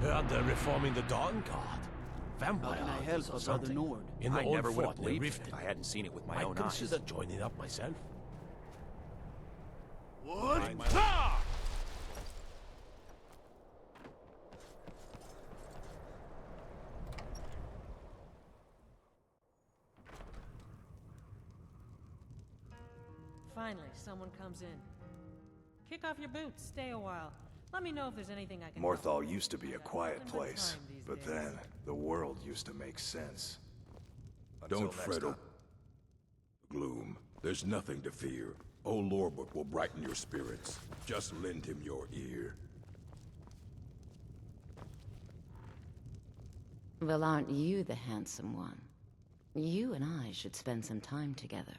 Heard they're reforming the Dawn Guard. Vampire How can I art help or a brother something. Nord? In the I old never would have fort they believed it rifted. if I hadn't seen it with my I'd own eyes. consider joining up myself. Wood? Finally, someone comes in. Kick off your boots, stay a while. Let me know if there's anything I can help. Morthal used to be a quiet place, but then the world used to make sense. Don't fret over gloom. There's nothing to fear. Old Lorbook will brighten your spirits. Just lend him your ear. Well, aren't you the handsome one? You and I should spend some time together.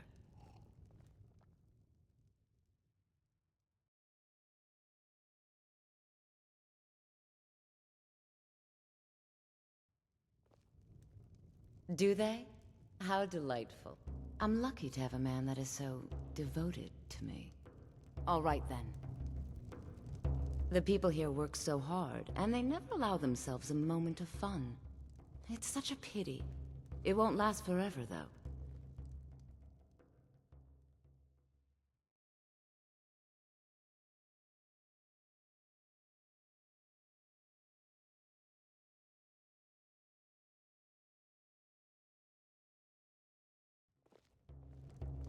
Do they? How delightful. I'm lucky to have a man that is so devoted to me. All right, then. The people here work so hard, and they never allow themselves a moment of fun. It's such a pity. It won't last forever, though.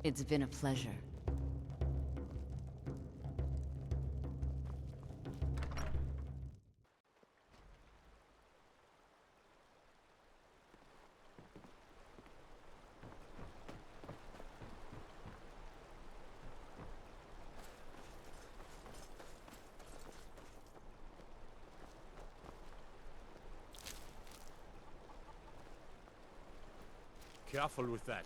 It's been a pleasure. Careful with that.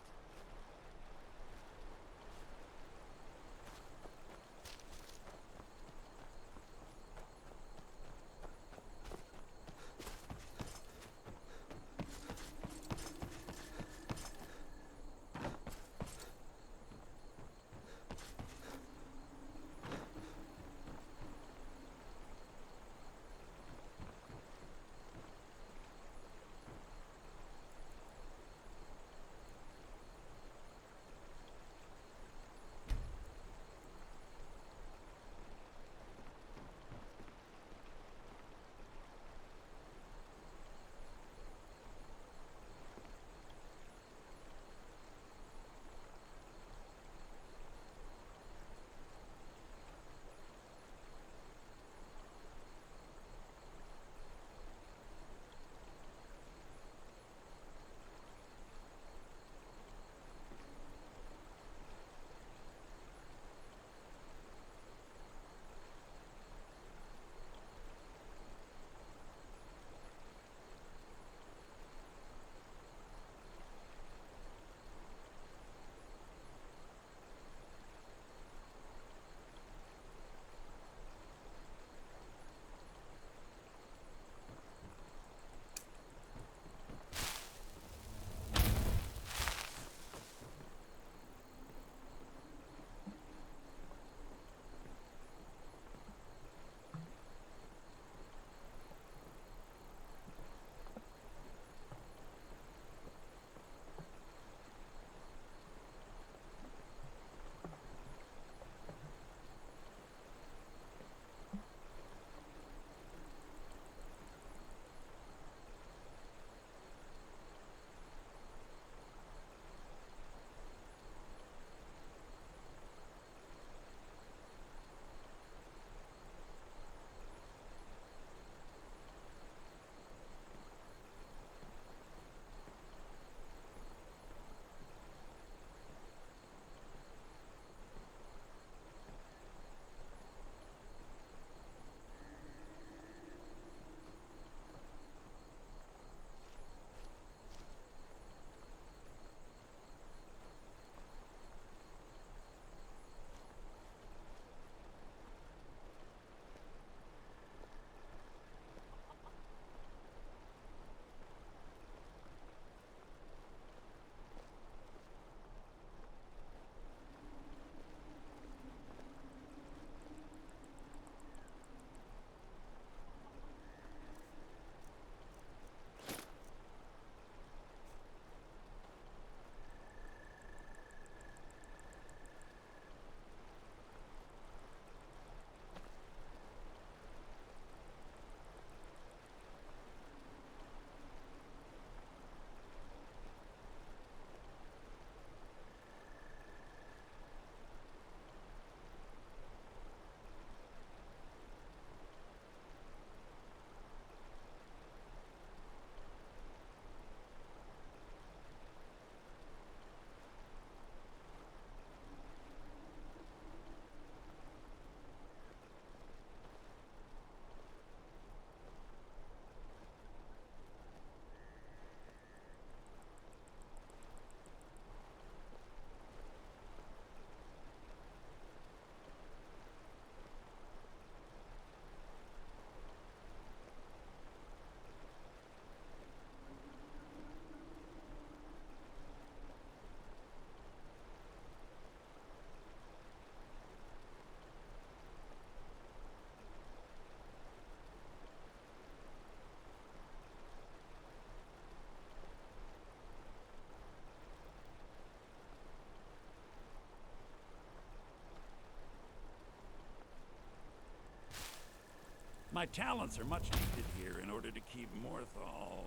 My talents are much needed here in order to keep Morthal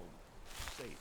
safe.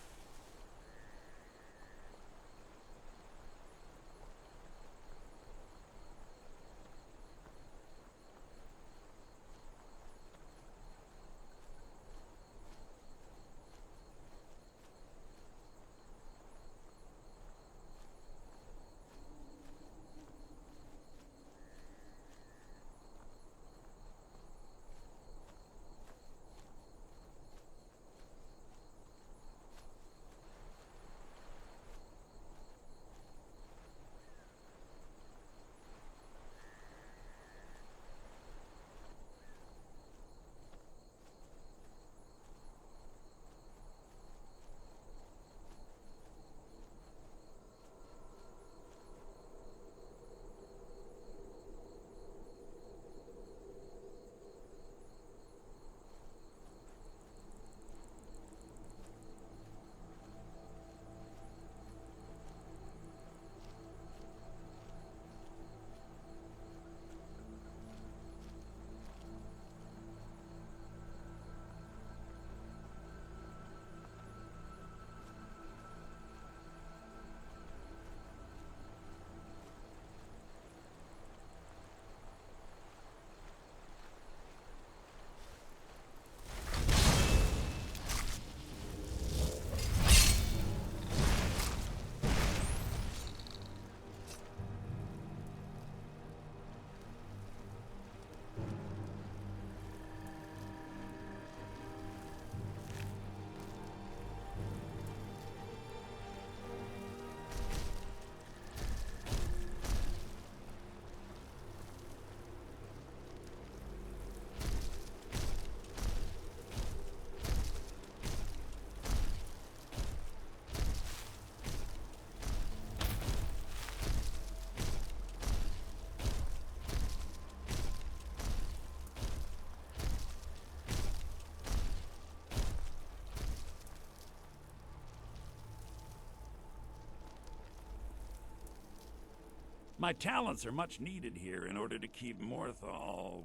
My talents are much needed here in order to keep Morthal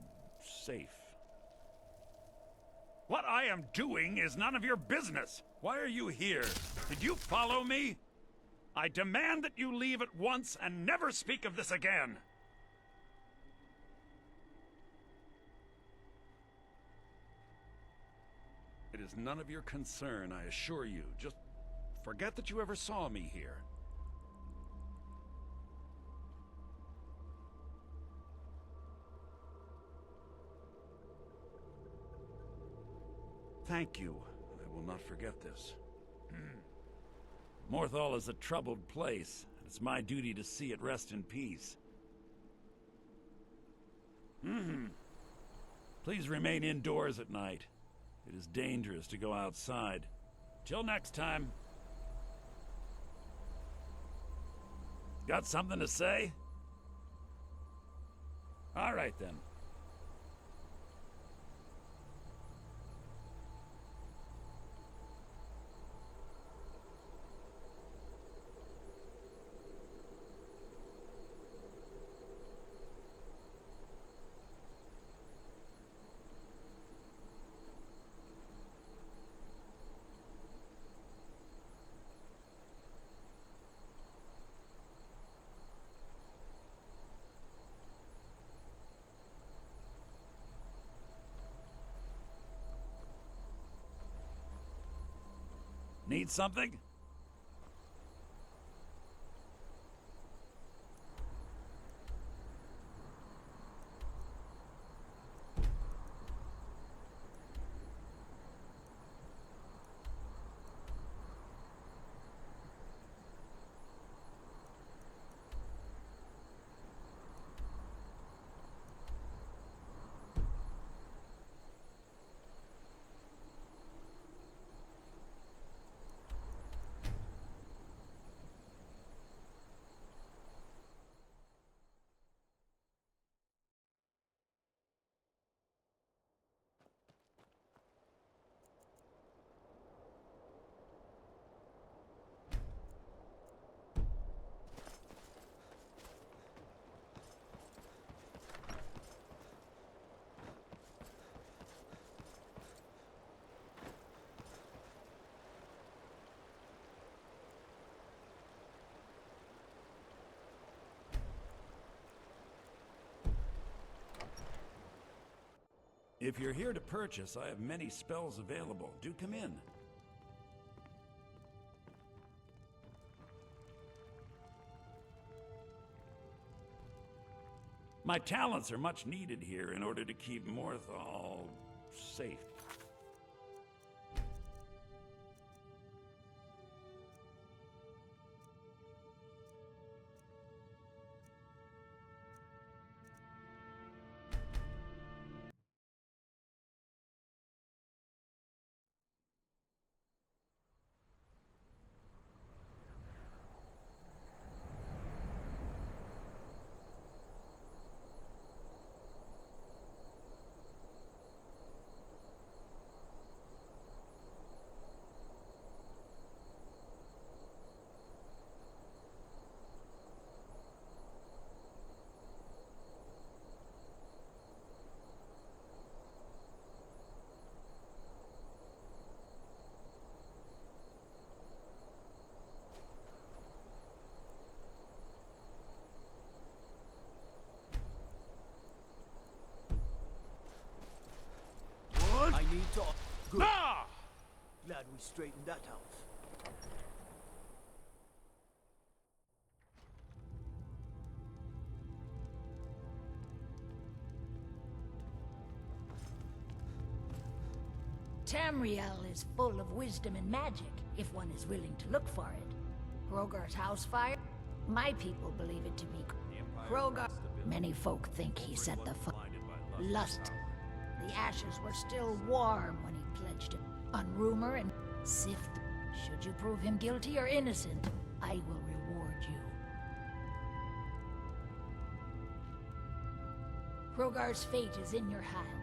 safe. What I am doing is none of your business. Why are you here? Did you follow me? I demand that you leave at once and never speak of this again. It is none of your concern, I assure you. Just forget that you ever saw me here. Thank you. I will not forget this. Morthal is a troubled place, and it's my duty to see it rest in peace. Please remain indoors at night. It is dangerous to go outside. Till next time. Got something to say? All right, then. Need something? If you're here to purchase, I have many spells available. Do come in. My talents are much needed here in order to keep Morthal safe. I need to... Good. Ah! Glad we straightened that out. Tamriel is full of wisdom and magic, if one is willing to look for it. Hrogar's house fire? My people believe it to be Hrogar. Many folk think he set the fire. Lust. The ashes were still warm when he pledged it. On rumor and sift. Should you prove him guilty or innocent, I will reward you. Hrogar's fate is in your hands.